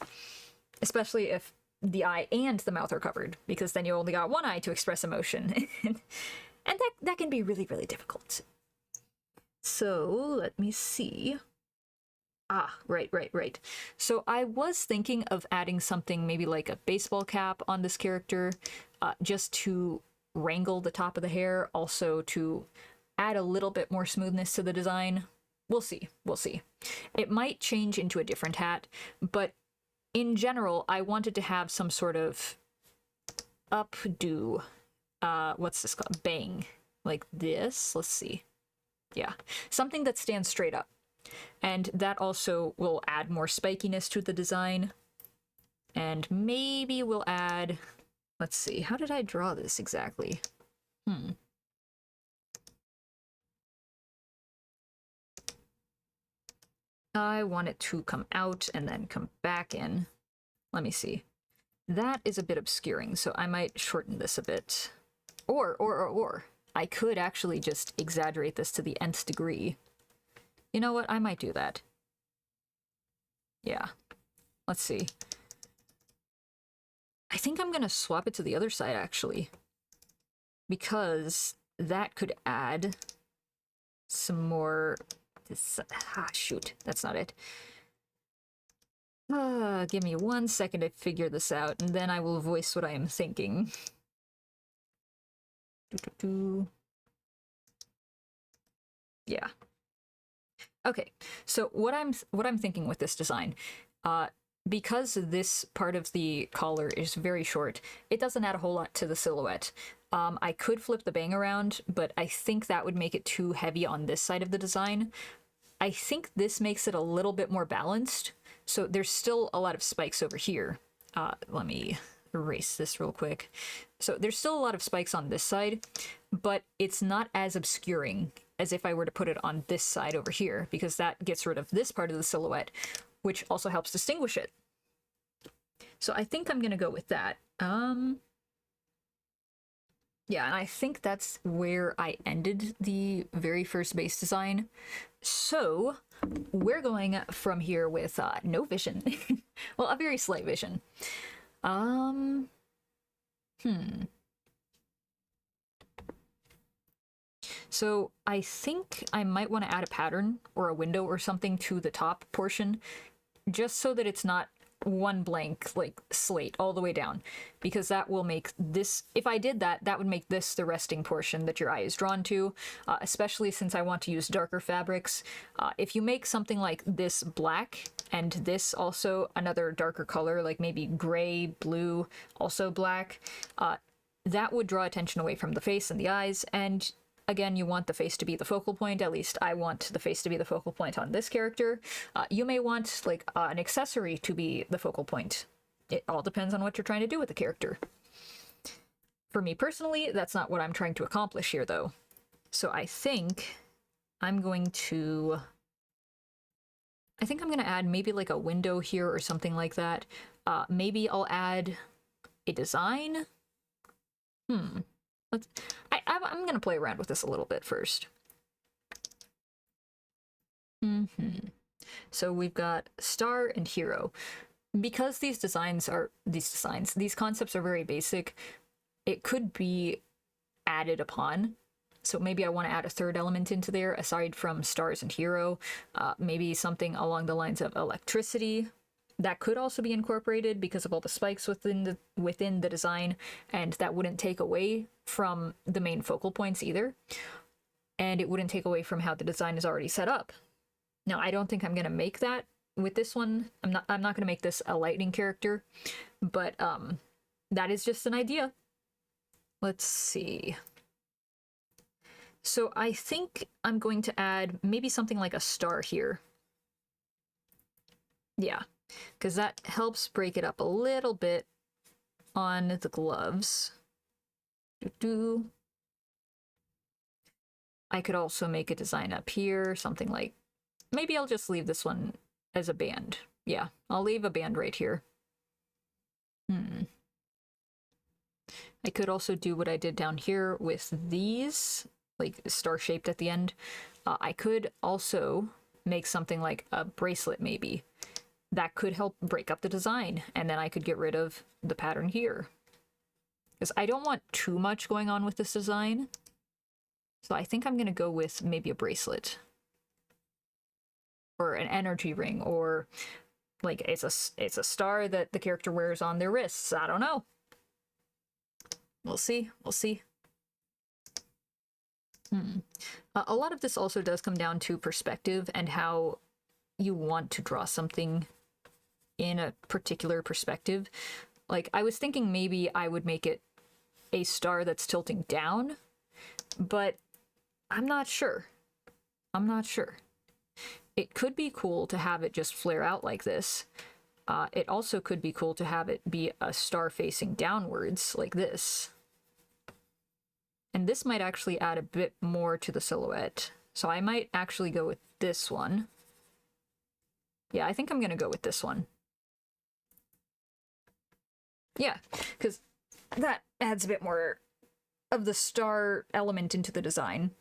especially if the eye and the mouth are covered, because then you only got one eye to express emotion. And that can be really, really difficult. So let me see. Ah, right. So I was thinking of adding something maybe like a baseball cap on this character, just to wrangle the top of the hair, also to add a little bit more smoothness to the design. We'll see. It might change into a different hat, but in general, I wanted to have some sort of updo, what's this called? Bang. Like this. Let's see. Yeah. Something that stands straight up. And that also will add more spikiness to the design. And maybe we'll add... Let's see, how did I draw this exactly? I want it to come out and then come back in. Let me see. That is a bit obscuring, so I might shorten this a bit. Or, I could actually just exaggerate this to the nth degree. You know what? I might do that. Yeah. Let's see. I think I'm gonna swap it to the other side, actually. Because that could add some more... shoot. That's not it. Give me 1 second to figure this out, and then I will voice what I am thinking. Yeah. Okay, so what I'm thinking with this design, because this part of the collar is very short, it doesn't add a whole lot to the silhouette. I could flip the bang around, but I think that would make it too heavy on this side of the design. I think this makes it a little bit more balanced, so there's still a lot of spikes over here. Let me erase this real quick. So there's still a lot of spikes on this side, but it's not as obscuring as if I were to put it on this side over here, because that gets rid of this part of the silhouette, which also helps distinguish it. So I think I'm gonna go with that. Yeah, and I think that's where I ended the very first base design. So we're going from here with no vision. Well, a very slight vision. So I think I might want to add a pattern or a window or something to the top portion, just so that it's not one blank, like, slate all the way down, because that will make this, if I did that, that would make this the resting portion that your eye is drawn to, especially since I want to use darker fabrics. If you make something like this black, and this also another darker color, like maybe gray, blue, also black, that would draw attention away from the face and the eyes, and again, you want the face to be the focal point. At least I want the face to be the focal point on this character. You may want, like, an accessory to be the focal point. It all depends on what you're trying to do with the character. For me personally, that's not what I'm trying to accomplish here, though. So I think I'm going to add maybe like a window here or something like that. Maybe I'll add a design. I'm gonna play around with this a little bit first. So we've got star and hero. Because these concepts are very basic, it could be added upon. So maybe I want to add a third element into there aside from stars and hero. Maybe something along the lines of electricity. That could also be incorporated because of all the spikes within the design, and that wouldn't take away from the main focal points either. And it wouldn't take away from how the design is already set up. Now, I don't think I'm going to make that with this one. I'm not going to make this a lightning character, but that is just an idea. Let's see. So I think I'm going to add maybe something like a star here. Yeah, because that helps break it up a little bit on the gloves. I could also make a design up here, something like, maybe I'll just leave this one as a band. Yeah, I'll leave a band right here. I could also do what I did down here with these, like star-shaped at the end. I could also make something like a bracelet, maybe. That could help break up the design, and then I could get rid of the pattern here. Because I don't want too much going on with this design. So I think I'm gonna go with maybe a bracelet. Or an energy ring, or like it's a star that the character wears on their wrists. I don't know. We'll see. We'll see. A lot of this also does come down to perspective and how you want to draw something in a particular perspective. Like, I was thinking maybe I would make it a star that's tilting down, but I'm not sure. I'm not sure. It could be cool to have it just flare out like this. It also could be cool to have it be a star facing downwards, like this. And this might actually add a bit more to the silhouette. So I might actually go with this one. Yeah, I think I'm gonna go with this one. Yeah, because that adds a bit more of the star element into the design.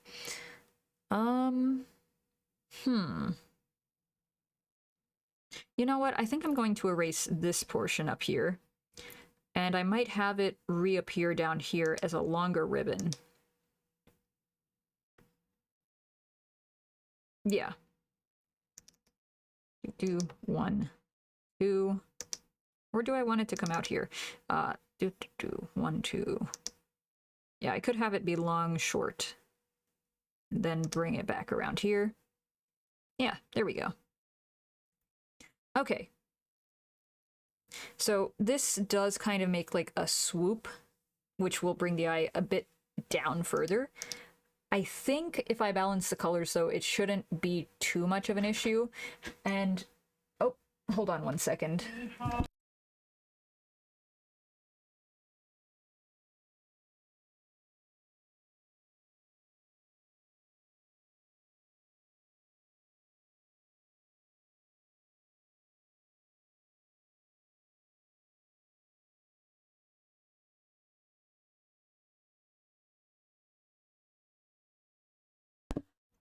You know what? I think I'm going to erase this portion up here. And I might have it reappear down here as a longer ribbon. Yeah. Do 1, 2. Or do I want it to come out here? 1, 2. Yeah, I could have it be long, short. Then bring it back around here. Yeah, there we go. Okay. So this does kind of make like a swoop, which will bring the eye a bit down further. I think if I balance the colors, though, it shouldn't be too much of an issue. And, oh, hold on 1 second.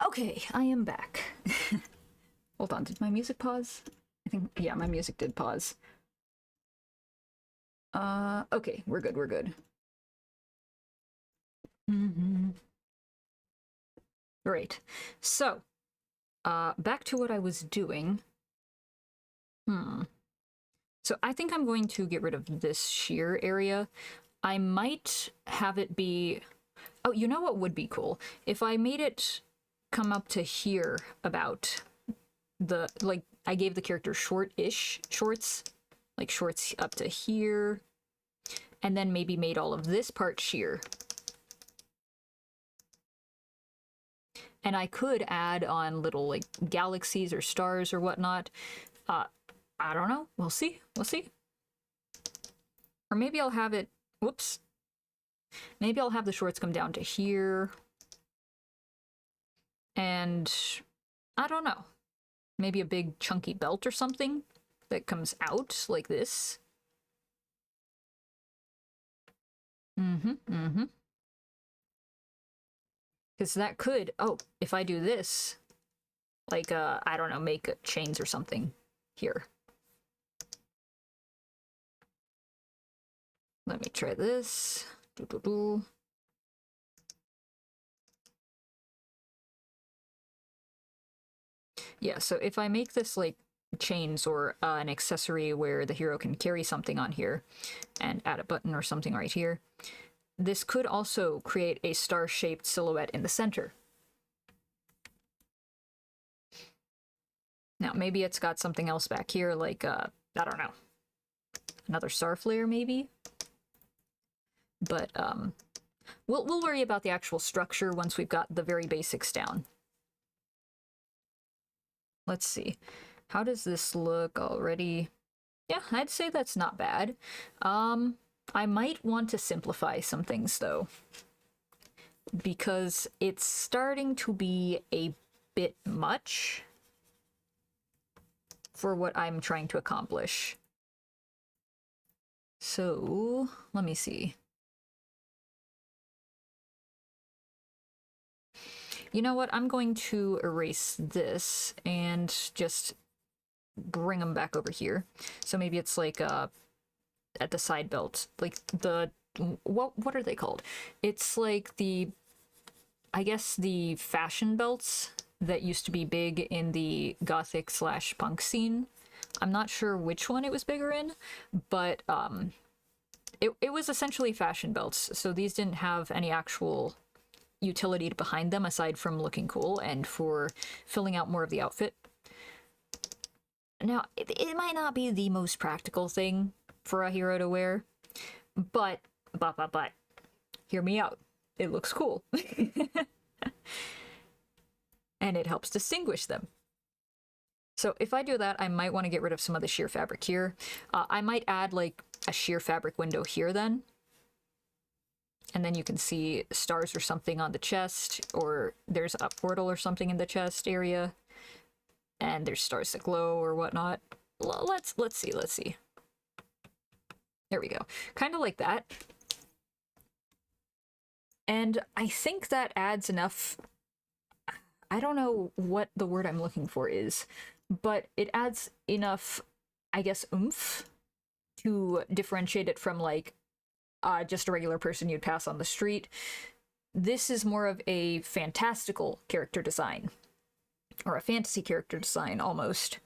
Okay, I am back. Hold on, did my music pause? I think, yeah, my music did pause. Okay, we're good, we're good. Great. So, back to what I was doing. So I think I'm going to get rid of this sheer area. I might have it be... Oh, you know what would be cool? If I made it come up to here about the... Like, I gave the character short-ish shorts. Like, shorts up to here. And then maybe made all of this part sheer. And I could add on little, like, galaxies or stars or whatnot. I don't know. We'll see. We'll see. Or maybe I'll have it... Whoops. Maybe I'll have the shorts come down to here. And... I don't know. Maybe a big chunky belt or something that comes out like this. Because that could... Oh, if I do this... Like, I don't know, make chains or something here. Let me try this. Yeah, so if I make this like chains or an accessory where the hero can carry something on here and add a button or something right here, this could also create a star-shaped silhouette in the center. Now, maybe it's got something else back here, like, I don't know, another star flare, maybe? But, we'll worry about the actual structure once we've got the very basics down. Let's see. How does this look already? Yeah, I'd say that's not bad. I might want to simplify some things, though, because it's starting to be a bit much for what I'm trying to accomplish. So, let me see. You know what? I'm going to erase this and just bring them back over here. So maybe it's like at the side belt, like the what are they called? It's like the I guess, the fashion belts that used to be big in the gothic slash punk scene. I'm not sure which one it was bigger in, but it was essentially fashion belts. So these didn't have any actual utility behind them aside from looking cool and for filling out more of the outfit. Now, it might not be the most practical thing for a hero to wear, but, hear me out. It looks cool. And it helps distinguish them. So if I do that, I might want to get rid of some of the sheer fabric here. I might add like a sheer fabric window here then. And then you can see stars or something on the chest, or there's a portal or something in the chest area. And there's stars that glow or whatnot. Let's see. There we go. Kind of like that. And I think that adds enough. I don't know what the word I'm looking for is, but it adds enough, I guess, oomph to differentiate it from like just a regular person you'd pass on the street. This is more of a fantastical character design, or a fantasy character design almost,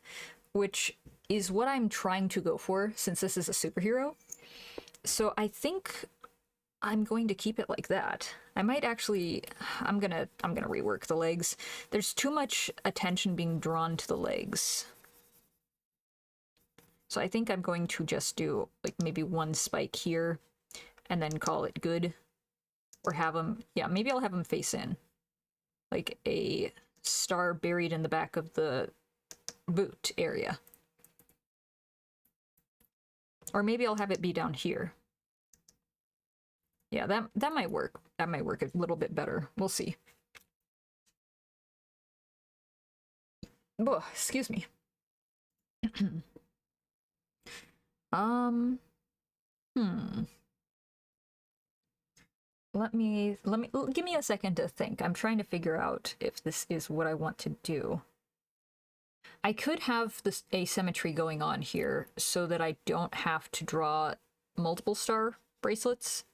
which is what I'm trying to go for since this is a superhero. So I think I'm going to keep it like that. I might actually, I'm gonna rework the legs. There's too much attention being drawn to the legs. So I think I'm going to just do like maybe one spike here and then call it good. Or have them, yeah, maybe I'll have them face in. Like a star buried in the back of the boot area. Or maybe I'll have it be down here. Yeah, that might work. That might work a little bit better. We'll see. Oh, excuse me. Give me a second to think. I'm trying to figure out if this is what I want to do. I could have this asymmetry going on here so that I don't have to draw multiple star bracelets.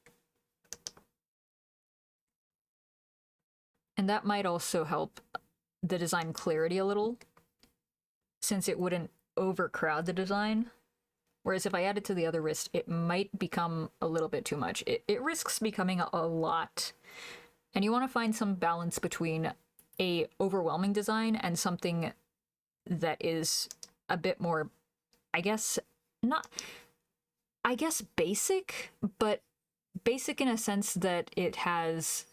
And that might also help the design clarity a little, since it wouldn't overcrowd the design. Whereas if I add it to the other wrist, it might become a little bit too much. It risks becoming a lot. And you want to find some balance between a overwhelming design and something that is a bit more, I guess, basic, but basic in a sense that it has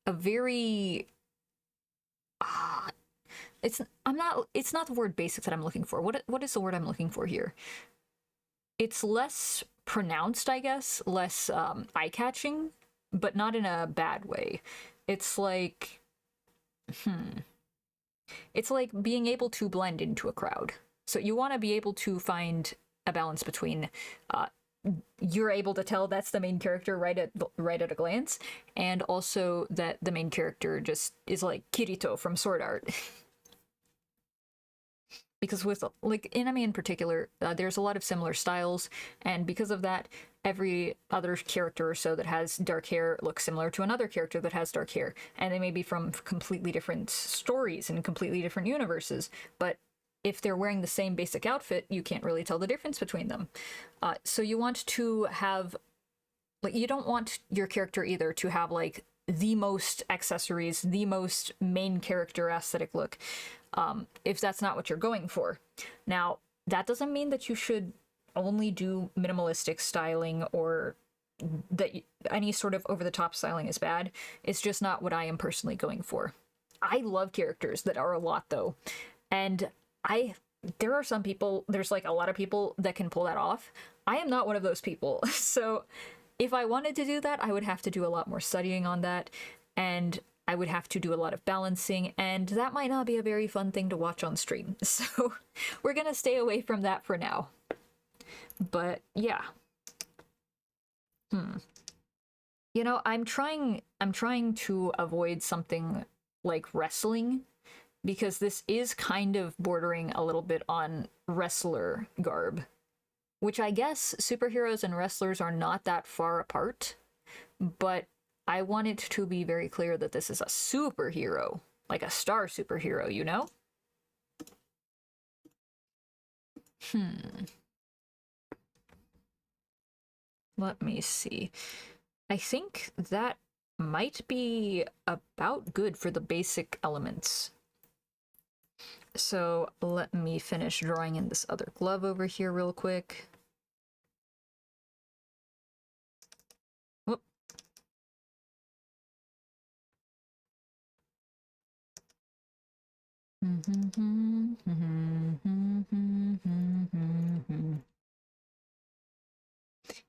a very it's not the word basic that I'm looking for. What is the word I'm looking for here? It's less pronounced, I guess, less eye-catching, but not in a bad way. It's like it's like being able to blend into a crowd. So you want to be able to find a balance between you're able to tell that's the main character right at a glance, and also that the main character just is like Kirito from Sword Art. Because with like anime in particular, there's a lot of similar styles, and because of that, every other character or so that has dark hair looks similar to another character that has dark hair, and they may be from completely different stories and completely different universes, but if they're wearing the same basic outfit, you can't really tell the difference between them. So you want to have, like, you don't want your character either to have like the most accessories, the most main character aesthetic look, if that's not what you're going for. Now, that doesn't mean that you should only do minimalistic styling or that any sort of over-the-top styling is bad. It's just not what I am personally going for. I love characters that are a lot, though. And there are some people, there's like a lot of people that can pull that off. I am not one of those people. So if I wanted to do that, I would have to do a lot more studying on that, and I would have to do a lot of balancing, and that might not be a very fun thing to watch on stream. So we're gonna stay away from that for now. But yeah. You know, I'm trying to avoid something like wrestling, because this is kind of bordering a little bit on wrestler garb, which I guess superheroes and wrestlers are not that far apart, but I want it to be very clear that this is a superhero, like a star superhero, you know? Let me see. I think that might be about good for the basic elements. So let me finish drawing in this other glove over here real quick. Whoop.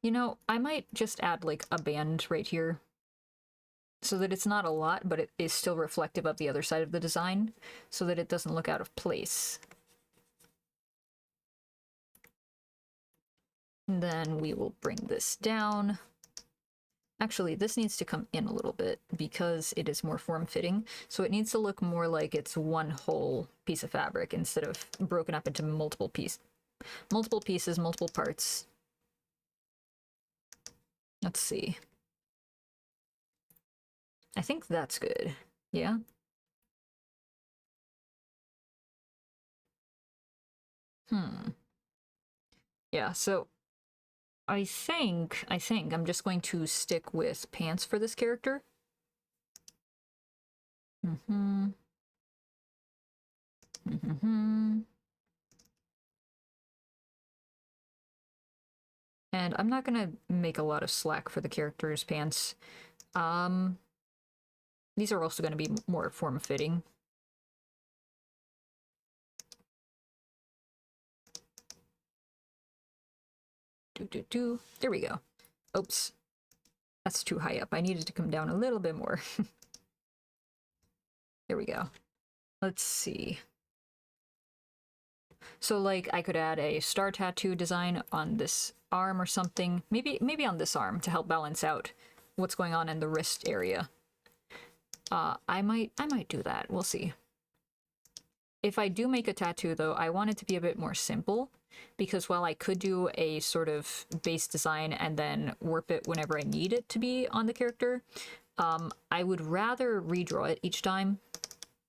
You know, I might just add like a band right here so that it's not a lot, but it is still reflective of the other side of the design so that it doesn't look out of place. And then we will bring this down. Actually, this needs to come in a little bit because it is more form-fitting. So it needs to look more like it's one whole piece of fabric instead of broken up into multiple pieces, multiple parts. Let's see. I think that's good. Yeah? Yeah, so I think I'm just going to stick with pants for this character. And I'm not gonna make a lot of slack for the character's pants. These are also gonna be more form-fitting. There we go. Oops. That's too high up. I needed to come down a little bit more. There we go. Let's see. So, like, I could add a star tattoo design on this arm or something. Maybe on this arm to help balance out what's going on in the wrist area. I might do that. We'll see. If I do make a tattoo, though, I want it to be a bit more simple, because while I could do a sort of base design and then warp it whenever I need it to be on the character, I would rather redraw it each time.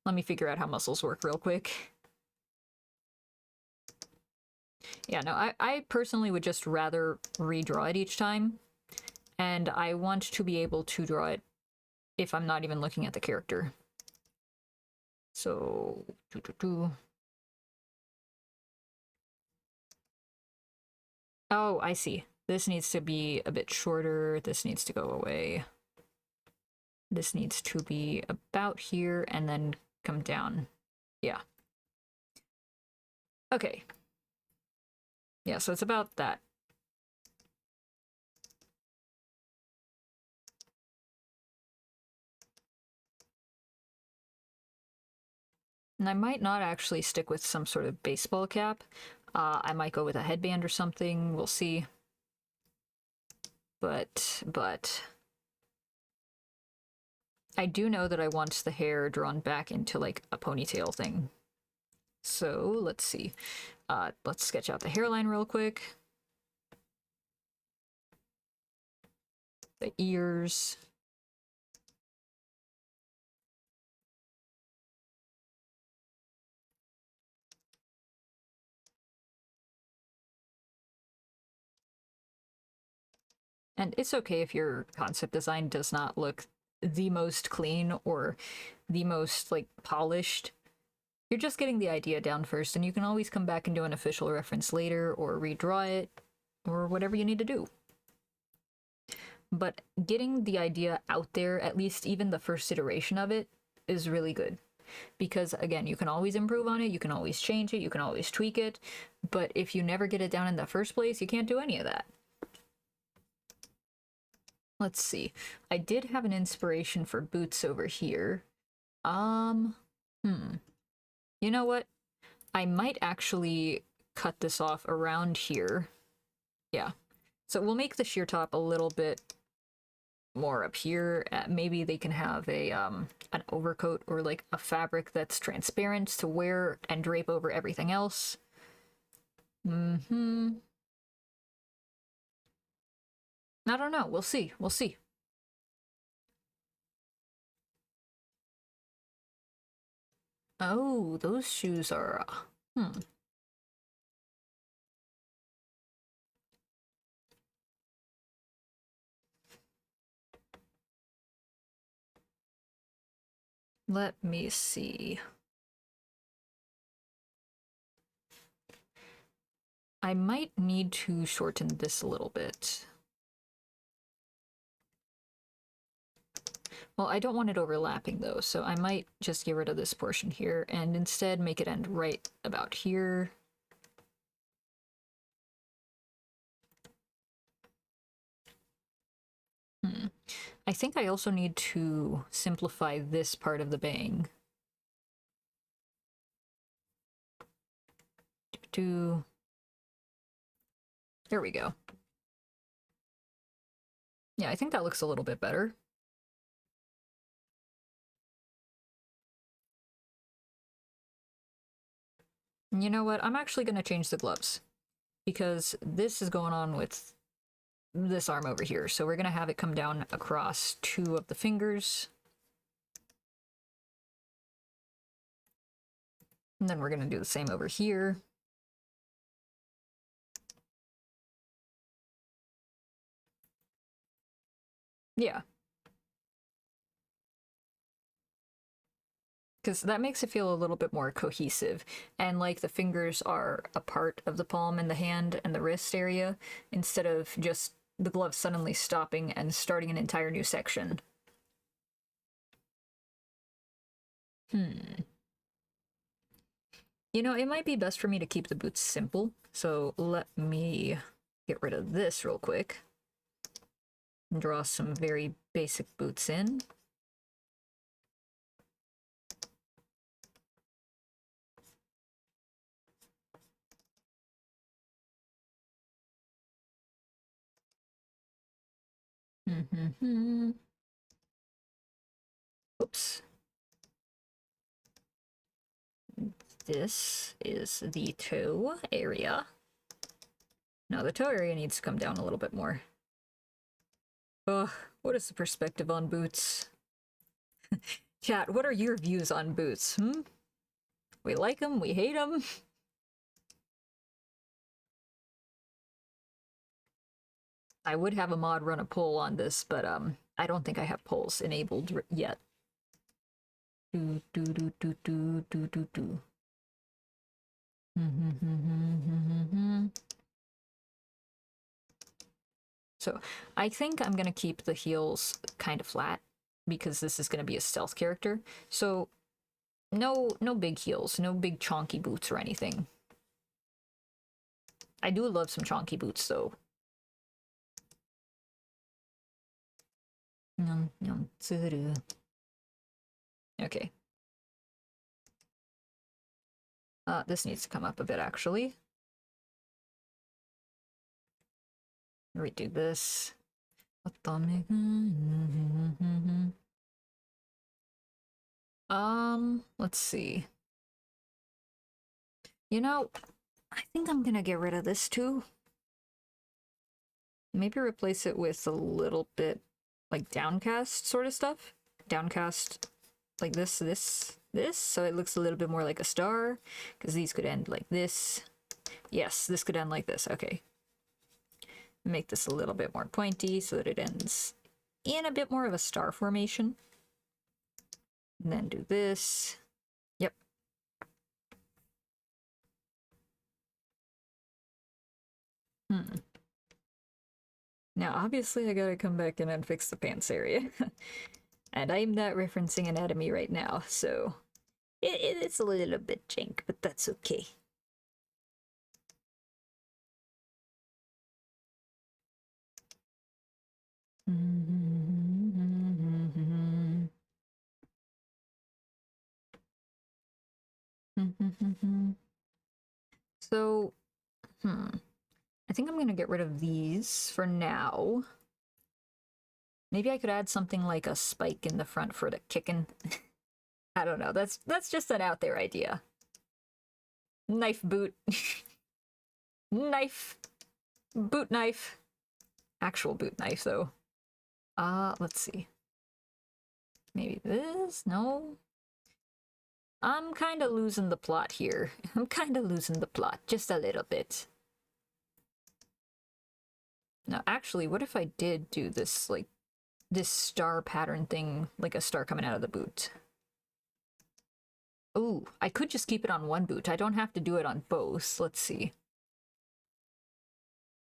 Let me figure out how muscles work real quick. Yeah, no, I personally would just rather redraw it each time, and I want to be able to draw it if I'm not even looking at the character. So, oh, I see. This needs to be a bit shorter. This needs to go away. This needs to be about here and then come down. Yeah. Okay. Yeah, so it's about that. And I might not actually stick with some sort of baseball cap. I might go with a headband or something. We'll see. But I do know that I want the hair drawn back into like a ponytail thing. So let's see. Let's sketch out the hairline real quick. The ears. And it's okay if your concept design does not look the most clean or the most like polished. You're just getting the idea down first, and you can always come back and do an official reference later or redraw it or whatever you need to do. But getting the idea out there, at least even the first iteration of it, is really good. Because again, you can always improve on it, you can always change it, you can always tweak it, but if you never get it down in the first place, you can't do any of that. Let's see. I did have an inspiration for boots over here. You know what? I might actually cut this off around here. Yeah. So we'll make the sheer top a little bit more up here. Maybe they can have a an overcoat or like a fabric that's transparent to wear and drape over everything else. I don't know. We'll see. We'll see. Oh, those shoes are... hmm. Let me see. I might need to shorten this a little bit. Well, I don't want it overlapping though, so I might just get rid of this portion here and instead make it end right about here. I think I also need to simplify this part of the bang. There we go. Yeah, I think that looks a little bit better. You know what? I'm actually going to change the gloves because this is going on with this arm over here. So we're going to have it come down across 2 of the fingers. And then we're going to do the same over here. Yeah. Because that makes it feel a little bit more cohesive. And like the fingers are a part of the palm and the hand and the wrist area, instead of just the glove suddenly stopping and starting an entire new section. You know, it might be best for me to keep the boots simple, so let me get rid of this real quick. And draw some very basic boots in. Oops. This is the toe area. Now the toe area needs to come down a little bit more. Ugh, what is the perspective on boots? Chat, what are your views on boots, We like them, we hate them. I would have a mod run a poll on this, but I don't think I have polls enabled yet. Do do do do do do do do. So I think I'm gonna keep the heels kind of flat because this is gonna be a stealth character. So no big heels, no big chonky boots or anything. I do love some chonky boots though. Okay. This needs to come up a bit actually. Redo this. Let's see. You know, I think I'm gonna get rid of this too. Maybe replace it with a little bit like downcast sort of stuff. Downcast like this, so it looks a little bit more like a star, because these could end like this. Yes, this could end like this. Okay. Make this a little bit more pointy so that it ends in a bit more of a star formation. And then do this. Yep. Now, obviously, I gotta come back in and fix the pants area. And I'm not referencing anatomy right now, so it's a little bit jank, but that's okay. So, I think I'm gonna get rid of these for now. Maybe I could add something like a spike in the front for the kicking. I don't know. That's just an out there idea. Knife boot. Knife. Boot knife. Actual boot knife though. Let's see. Maybe this? No. I'm kind of losing the plot here. I'm kind of losing the plot, just a little bit. Now, actually, what if I did do this, like, this star pattern thing, like a star coming out of the boot? Oh, I could just keep it on one boot. I don't have to do it on both. Let's see.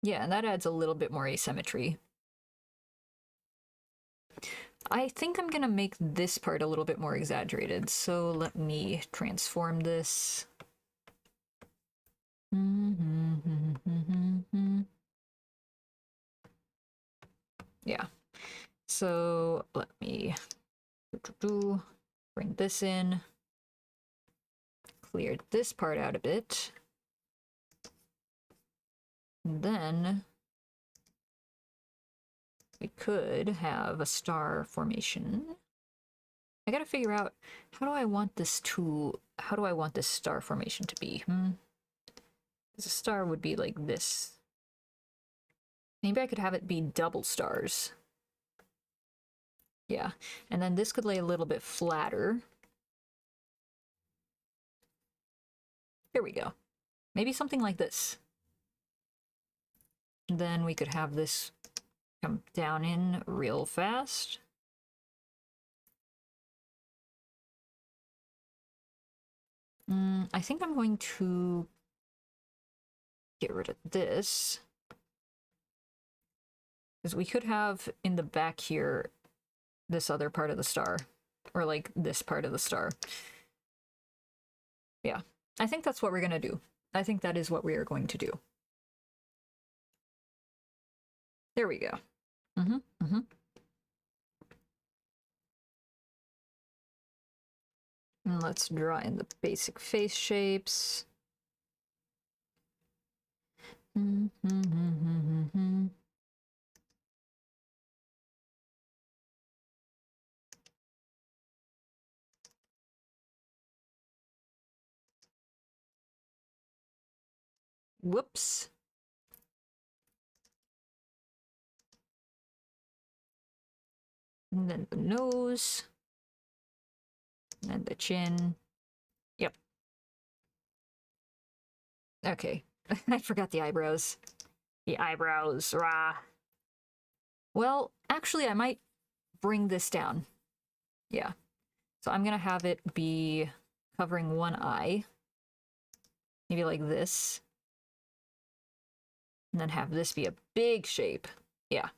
Yeah, and that adds a little bit more asymmetry. I think I'm gonna make this part a little bit more exaggerated, so let me transform this. Yeah. So let me bring this in, clear this part out a bit, and then we could have a star formation. I gotta figure out how do I want this star formation to be? Because a star would be like this. Maybe I could have it be double stars. Yeah, and then this could lay a little bit flatter. Here we go. Maybe something like this. And then we could have this come down in real fast. I think I'm going to get rid of this. Because we could have in the back here this other part of the star. Or like this part of the star. Yeah, I think that's what we're going to do. I think that is what we are going to do. There we go. And let's draw in the basic face shapes. Whoops. And then the nose. And the chin. Yep. Okay. I forgot the eyebrows. The eyebrows, rah. Well, actually, I might bring this down. Yeah. So I'm gonna have it be covering one eye. Maybe like this. And then have this be a big shape. Yeah.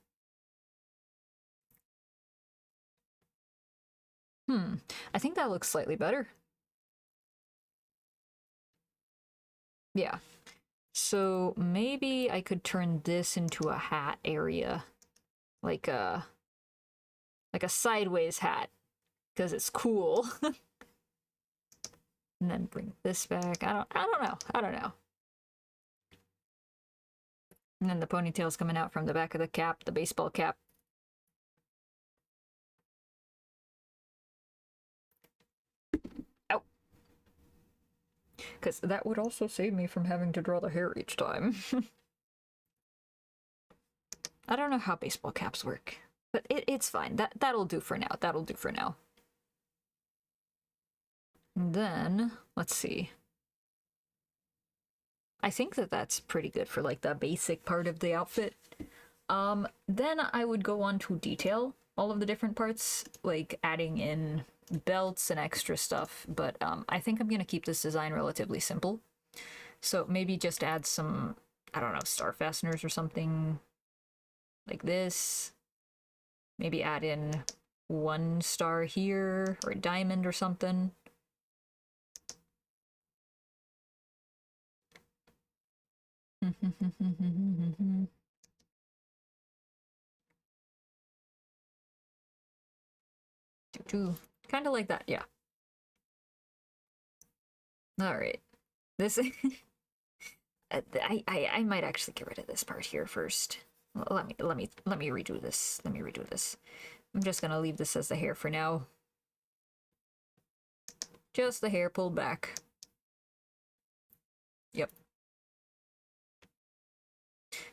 I think that looks slightly better. Yeah. So maybe I could turn this into a hat area. Like a sideways hat. Because it's cool. And then bring this back. I don't know. And then the ponytail's coming out from the back of the cap, the baseball cap. Ow. Because that would also save me from having to draw the hair each time. I don't know how baseball caps work, but it's fine. That'll do for now. That'll do for now. And then, let's see. I think that's pretty good for like the basic part of the outfit. Then I would go on to detail all of the different parts, like adding in belts and extra stuff, but I think I'm gonna keep this design relatively simple. So maybe just add some, I don't know, star fasteners or something like this. Maybe add in one star here, or a diamond or something. Kind of like that, yeah. All right, this I might actually get rid of this part here first. Let me redo this. Let me redo this. I'm just gonna leave this as the hair for now. Just the hair pulled back. Yep.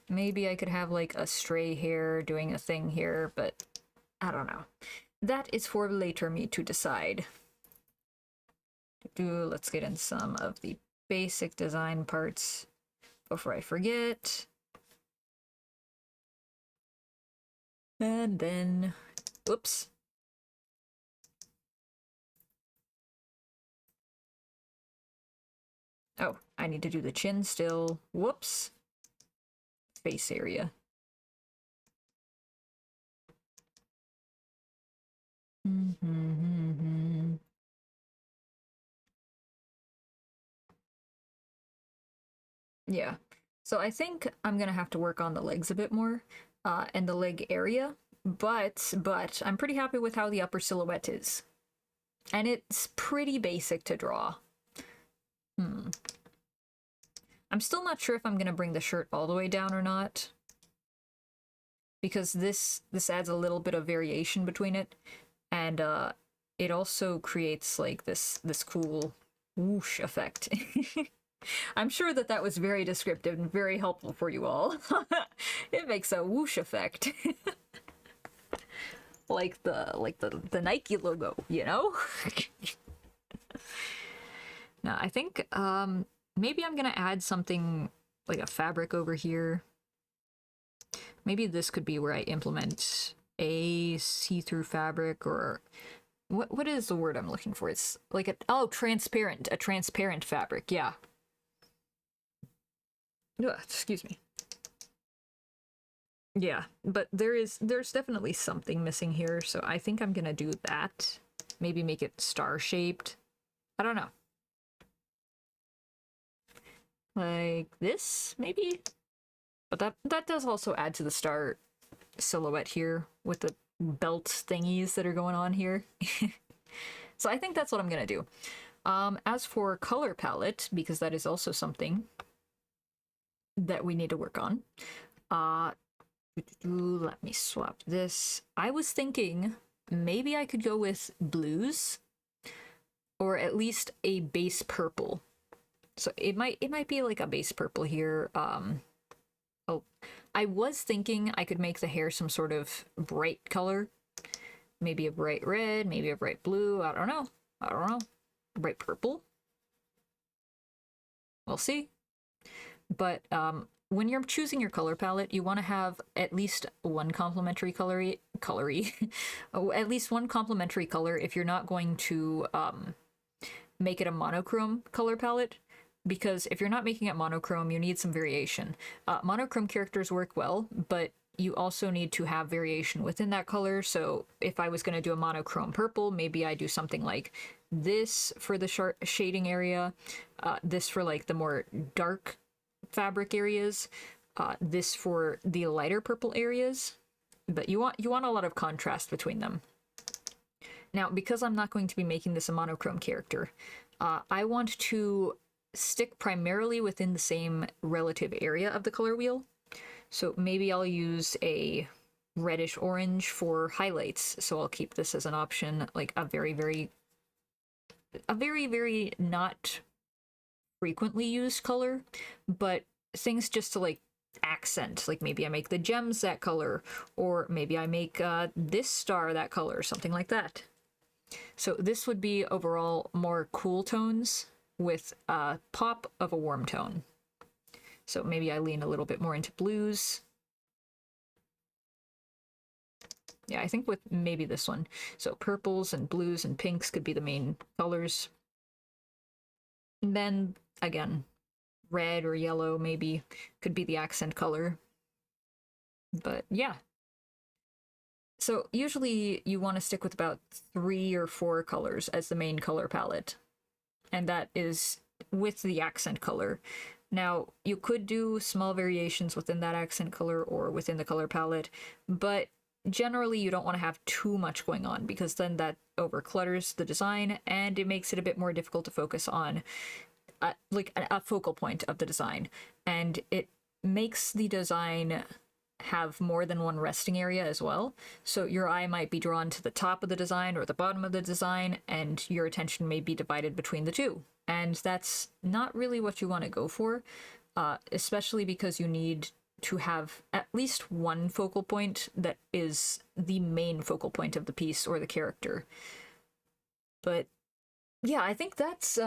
Maybe I could have like a stray hair doing a thing here, but I don't know. That is for later me to decide. Let's get in some of the basic design parts before I forget. And then, oops. Oh, I need to do the chin still. Whoops. Face area. Yeah. So I think I'm gonna have to work on the legs a bit more, and the leg area. But I'm pretty happy with how the upper silhouette is. And it's pretty basic to draw. I'm still not sure if I'm gonna bring the shirt all the way down or not, because this adds a little bit of variation between it, and it also creates like this cool whoosh effect. I'm sure that was very descriptive and very helpful for you all. It makes a whoosh effect. like the Nike logo, you know? Now, I think maybe I'm gonna add something like a fabric over here. Maybe this could be where I implement a see-through fabric, or what is the word I'm looking for? It's like a transparent fabric, yeah. Ugh, excuse me. Yeah, but there's definitely something missing here, so I think I'm gonna do that. Maybe make it star-shaped. I don't know. Like this, maybe? But that does also add to the star silhouette here with the belt thingies that are going on here. So I think that's what I'm gonna do. As for color palette, because that is also something that we need to work on. Let me swap this. I was thinking maybe I could go with blues, or at least a base purple. So it might be like a base purple here. Oh, I was thinking I could make the hair some sort of bright color. Maybe a bright red, maybe a bright blue. I don't know. Bright purple. We'll see. But when you're choosing your color palette, you want to have at least one complementary at least one complementary color if you're not going to make it a monochrome color palette. Because if you're not making it monochrome, you need some variation. Monochrome characters work well, but you also need to have variation within that color. So if I was going to do a monochrome purple, maybe I do something like this for the shading area, this for like the more dark fabric areas, this for the lighter purple areas. But you want a lot of contrast between them. Now, because I'm not going to be making this a monochrome character, I want to stick primarily within the same relative area of the color wheel. So maybe I'll use a reddish orange for highlights. So I'll keep this as an option, like a very, very not frequently used color, but things just to like accent. Like maybe I make the gems that color, or maybe I make this star that color, something like that. So this would be overall more cool tones with a pop of a warm tone. So maybe I lean a little bit more into blues. Yeah, I think with maybe this one. So purples and blues and pinks could be the main colors. And then, again, red or yellow maybe could be the accent color. But yeah. So usually you want to stick with about 3 or 4 colors as the main color palette. And that is with the accent color. Now, you could do small variations within that accent color or within the color palette, but generally you don't want to have too much going on, because then that overclutters the design and it makes it a bit more difficult to focus on like a focal point of the design. And it makes the design have more than one resting area as well. So your eye might be drawn to the top of the design or the bottom of the design, and your attention may be divided between the two. And that's not really what you want to go for, especially because you need to have at least one focal point that is the main focal point of the piece or the character. But yeah, I think that's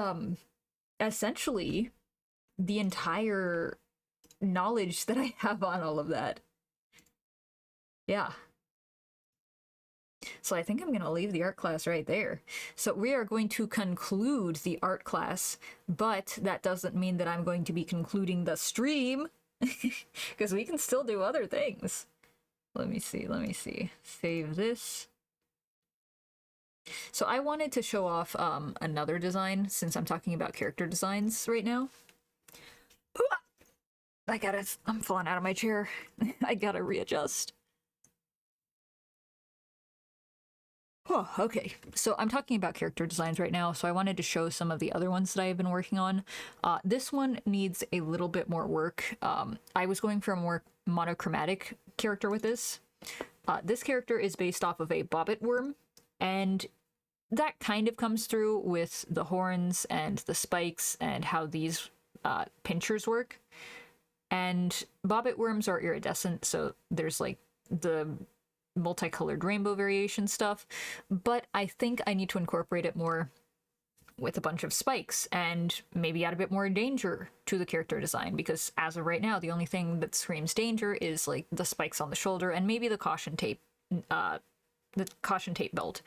essentially the entire knowledge that I have on all of that. Yeah. So I think I'm going to leave the art class right there. So we are going to conclude the art class, but that doesn't mean that I'm going to be concluding the stream, because we can still do other things. Let me see. Save this. So I wanted to show off another design, since I'm talking about character designs right now. I'm falling out of my chair. I gotta readjust. Oh, okay. So I'm talking about character designs right now, so I wanted to show some of the other ones that I have been working on. This one needs a little bit more work. I was going for a more monochromatic character with this. This character is based off of a bobbit worm, and that kind of comes through with the horns and the spikes and how these pinchers work. And bobbit worms are iridescent, so there's like the multicolored rainbow variation stuff, but I think I need to incorporate it more with a bunch of spikes and maybe add a bit more danger to the character design, because as of right now, the only thing that screams danger is like the spikes on the shoulder and maybe the caution tape belt.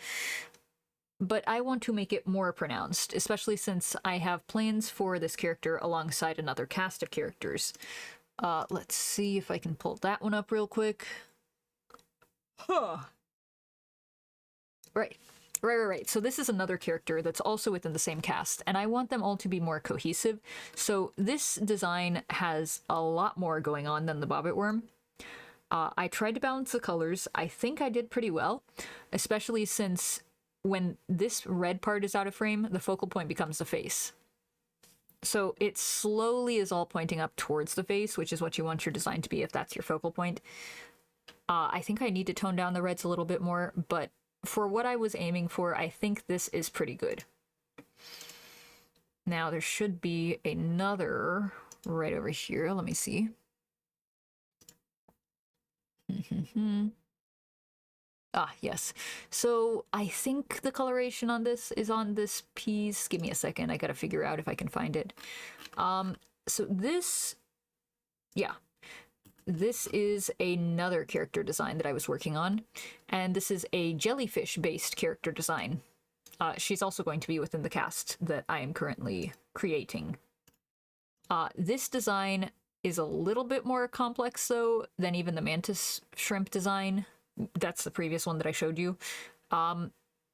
But I want to make it more pronounced, especially since I have plans for this character alongside another cast of characters. Let's see if I can pull that one up real quick. Huh. Right. So this is another character that's also within the same cast, and I want them all to be more cohesive. So this design has a lot more going on than the bobbit worm. I tried to balance the colors. I think I did pretty well, especially since when this red part is out of frame, the focal point becomes the face. So it slowly is all pointing up towards the face, which is what you want your design to be if that's your focal point. I think I need to tone down the reds a little bit more, but for what I was aiming for, I think this is pretty good. Now, there should be another right over here. Let me see. Ah, yes. So I think the coloration on this is on this piece. Give me a second. I gotta figure out if I can find it. So this, yeah. This is another character design that I was working on, and this is a jellyfish-based character design. She's also going to be within the cast that I am currently creating. This design is a little bit more complex, though, than even the mantis shrimp design. That's the previous one that I showed you.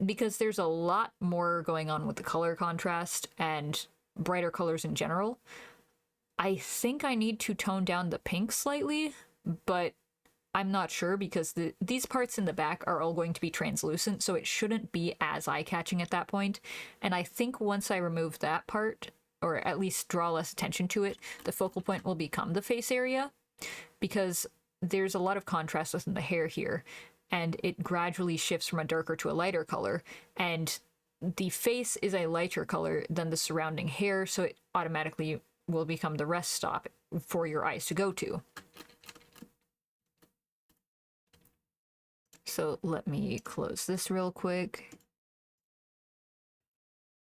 Because there's a lot more going on with the color contrast and brighter colors in general. I think I need to tone down the pink slightly, but I'm not sure because these parts in the back are all going to be translucent, so it shouldn't be as eye-catching at that point. And I think once I remove that part, or at least draw less attention to it, the focal point will become the face area, because there's a lot of contrast within the hair here, and it gradually shifts from a darker to a lighter color, and the face is a lighter color than the surrounding hair, so it automatically will become the rest stop for your eyes to go to. So let me close this real quick.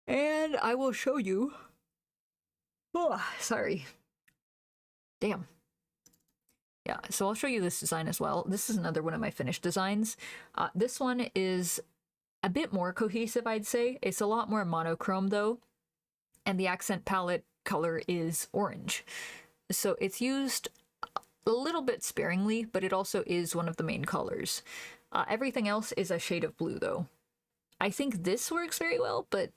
And I will show you. Oh, sorry. Damn. Yeah, so I'll show you this design as well. This is another one of my finished designs. This one is a bit more cohesive, I'd say. It's a lot more monochrome, though. And the accent palette color is orange. So it's used a little bit sparingly, but it also is one of the main colors. Everything else is a shade of blue, though. I think this works very well, but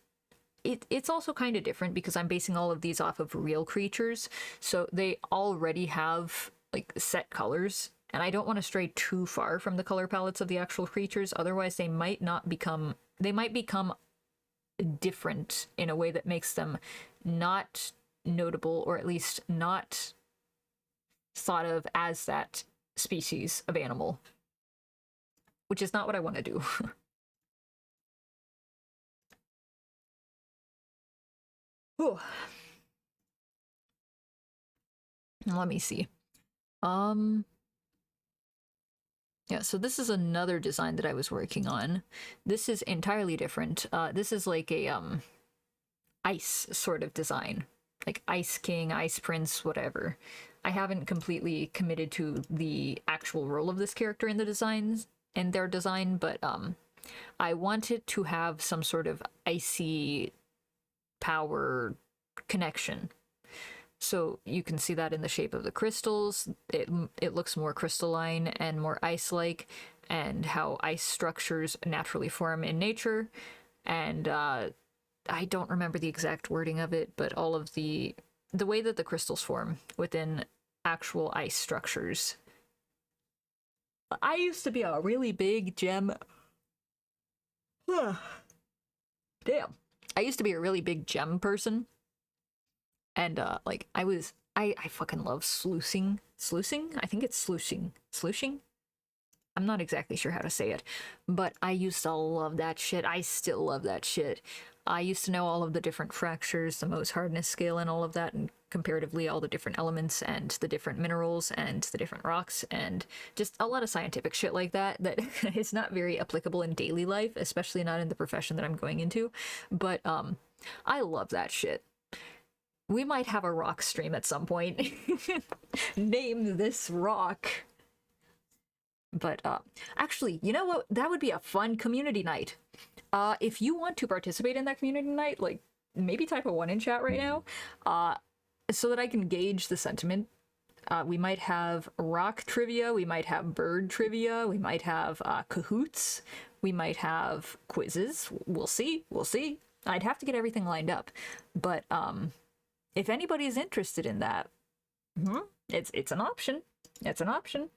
it's also kind of different because I'm basing all of these off of real creatures, so they already have like set colors, and I don't want to stray too far from the color palettes of the actual creatures, otherwise they might become different in a way that makes them not notable, or at least not thought of as that species of animal, which is not what I want to do. Ooh. Let me see. Yeah, so this is another design that I was working on. This is entirely different. This is like a ice sort of design, like Ice King, Ice Prince, whatever. I haven't completely committed to the actual role of this character in the designs and their design, but I wanted to have some sort of icy power connection. So you can see that in the shape of the crystals. It looks more crystalline and more ice-like, and how ice structures naturally form in nature. And I don't remember the exact wording of it, but all of the way that the crystals form within actual ice structures. I used to be a really big gem. Damn. I used to be a really big gem person. And like I fucking love sluicing. Sluicing? I think it's sluicing. Sluicing? I'm not exactly sure how to say it, but I used to love that shit. I still love that shit. I used to know all of the different fractures, the Mohs hardness scale, and all of that, and comparatively all the different elements and the different minerals and the different rocks, and just a lot of scientific shit like that that is not very applicable in daily life, especially not in the profession that I'm going into. But I love that shit. We might have a rock stream at some point. Name this rock. But actually, you know what? That would be a fun community night. If you want to participate in that community night, like maybe type a 1 in chat right now, so that I can gauge the sentiment. We might have rock trivia, we might have bird trivia, we might have cahoots, we might have quizzes. We'll see. We'll see. I'd have to get everything lined up, but if anybody's interested in that, it's an option. It's an option.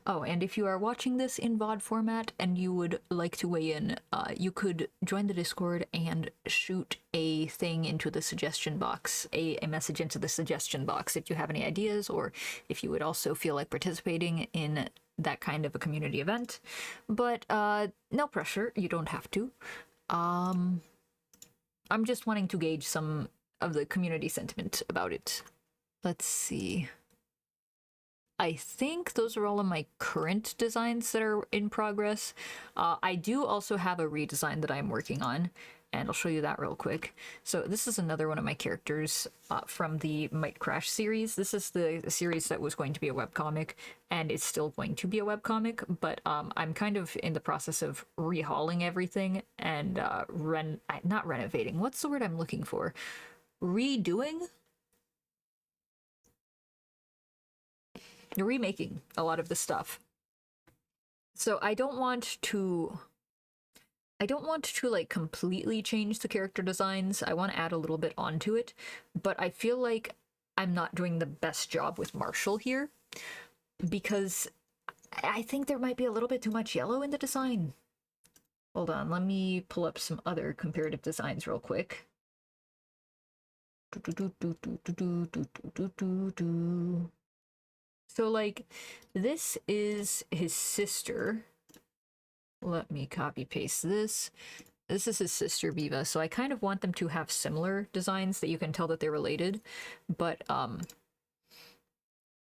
Oh, and if you are watching this in VOD format and you would like to weigh in, you could join the Discord and shoot a thing into the suggestion box, a message into the suggestion box if you have any ideas, or if you would also feel like participating in that kind of a community event. But no pressure, you don't have to. I'm just wanting to gauge some of the community sentiment about it. Let's see. I think those are all of my current designs that are in progress. I do also have a redesign that I'm working on, and I'll show you that real quick. So this is another one of my characters from the Might Crash series. This is the series that was going to be a webcomic, and it's still going to be a webcomic, but I'm kind of in the process of rehauling everything and not renovating. What's the word I'm looking for? Redoing? Remaking a lot of the stuff. So I don't want to like completely change the character designs. I want to add a little bit onto it, but I feel like I'm not doing the best job with Marshall here because I think there might be a little bit too much yellow in the design. Hold on, let me pull up some other comparative designs real quick. So, like, this is his sister. Let me copy paste this. This is his sister, Viva, so I kind of want them to have similar designs that you can tell that they're related. But,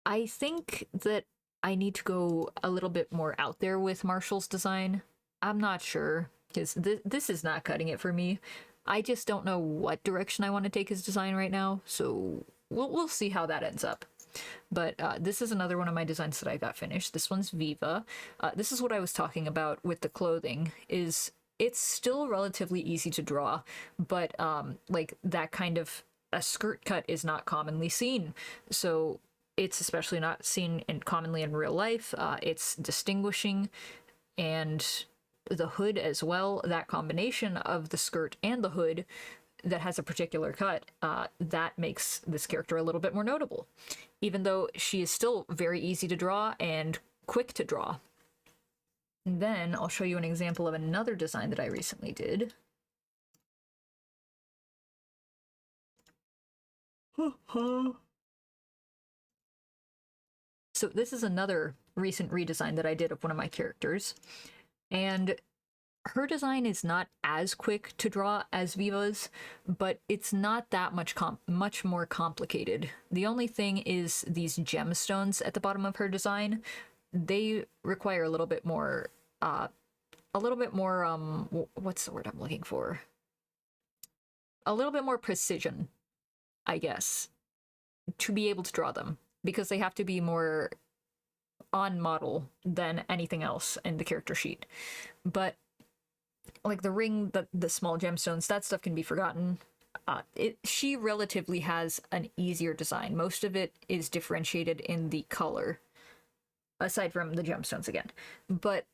I think that I need to go a little bit more out there with Marshall's design. I'm not sure, because this is not cutting it for me. I just don't know what direction I want to take his design right now, so we'll see how that ends up. But this is another one of my designs that I got finished. This one's Viva. This is what I was talking about with the clothing, is it's still relatively easy to draw, but like that kind of a skirt cut is not commonly seen. So it's especially not seen commonly in real life. It's distinguishing, and the hood as well, that combination of the skirt and the hood that has a particular cut, that makes this character a little bit more notable, even though she is still very easy to draw and quick to draw. And then I'll show you an example of another design that I recently did. So this is another recent redesign that I did of one of my characters, and her design is not as quick to draw as Viva's, but it's not that much more complicated. The only thing is these gemstones at the bottom of her design. They require a little bit more what's the word I'm looking for? A little bit more precision, I guess, to be able to draw them, because they have to be more on model than anything else in the character sheet. But like the ring, the small gemstones, that stuff can be forgotten. She relatively has an easier design. Most of it is differentiated in the color, aside from the gemstones again. But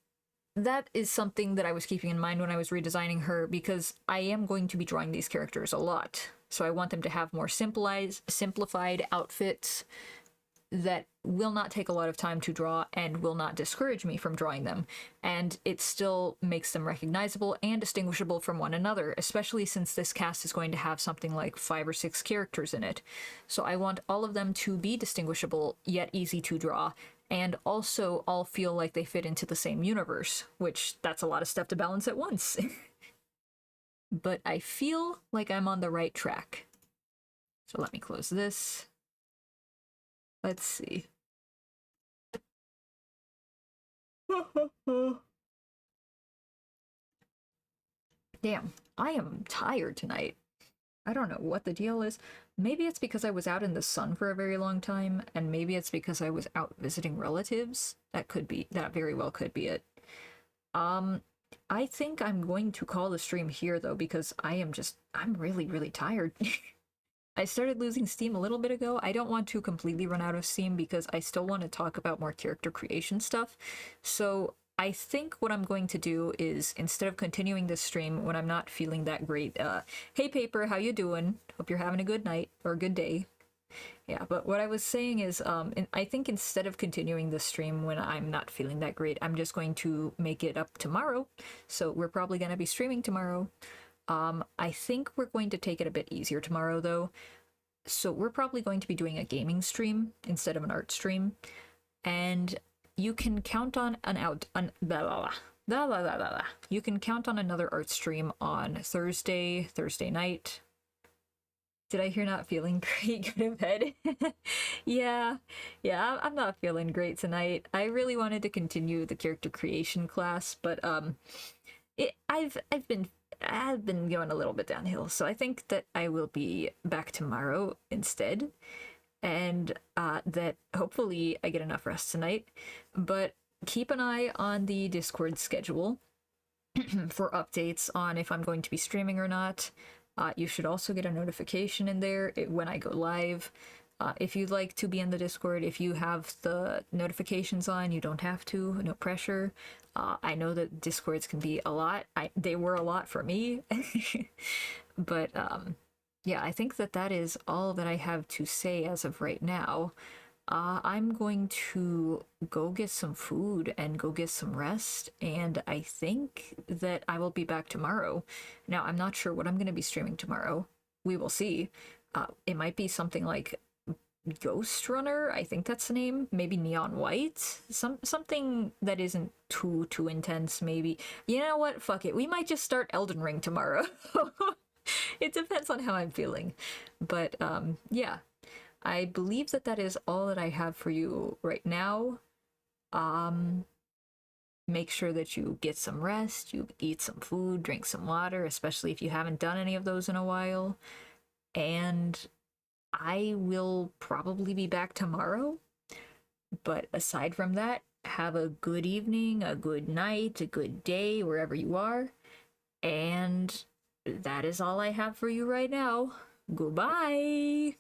that is something that I was keeping in mind when I was redesigning her, because I am going to be drawing these characters a lot. So I want them to have more simplified outfits that will not take a lot of time to draw and will not discourage me from drawing them. And it still makes them recognizable and distinguishable from one another, especially since this cast is going to have something like 5 or 6 characters in it. So I want all of them to be distinguishable, yet easy to draw, and also all feel like they fit into the same universe, which that's a lot of stuff to balance at once. But I feel like I'm on the right track. So let me close this. Let's see. Damn, I am tired tonight. I don't know what the deal is. Maybe it's because I was out in the sun for a very long time, and maybe it's because I was out visiting relatives. That very well could be it. I think I'm going to call the stream here though, because I'm really, really tired. I started losing steam a little bit ago. I don't want to completely run out of steam because I still want to talk about more character creation stuff. So I think what I'm going to do is, instead of continuing this stream when I'm not feeling that great, hey Paper, how you doing? Hope you're having a good night or a good day. Yeah, but what I was saying is, I think instead of continuing the stream when I'm not feeling that great, I'm just going to make it up tomorrow. So we're probably going to be streaming tomorrow. I think we're going to take it a bit easier tomorrow, though. So we're probably going to be doing a gaming stream instead of an art stream. And you can count on You can count on another art stream on Thursday night. Did I hear not feeling great? Go to bed. Yeah, I'm not feeling great tonight. I really wanted to continue the character creation class, but I've been going a little bit downhill, so I think that I will be back tomorrow instead, and that hopefully I get enough rest tonight. But keep an eye on the Discord schedule for updates on if I'm going to be streaming or not. You should also get a notification in there when I go live. If you'd like to be in the Discord, if you have the notifications on, you don't have to, no pressure. I know that Discords can be a lot. They were a lot for me. But yeah, I think that is all that I have to say as of right now. I'm going to go get some food and go get some rest, and I think that I will be back tomorrow. Now, I'm not sure what I'm going to be streaming tomorrow. We will see. It might be something like Ghost Runner, I think that's the name. Maybe Neon White. Something that isn't too intense, maybe. You know what? Fuck it. We might just start Elden Ring tomorrow. It depends on how I'm feeling. But yeah. I believe that is all that I have for you right now. Make sure that you get some rest, you eat some food, drink some water, especially if you haven't done any of those in a while. And I will probably be back tomorrow. But aside from that, have a good evening, a good night, a good day, wherever you are. And that is all I have for you right now. Goodbye!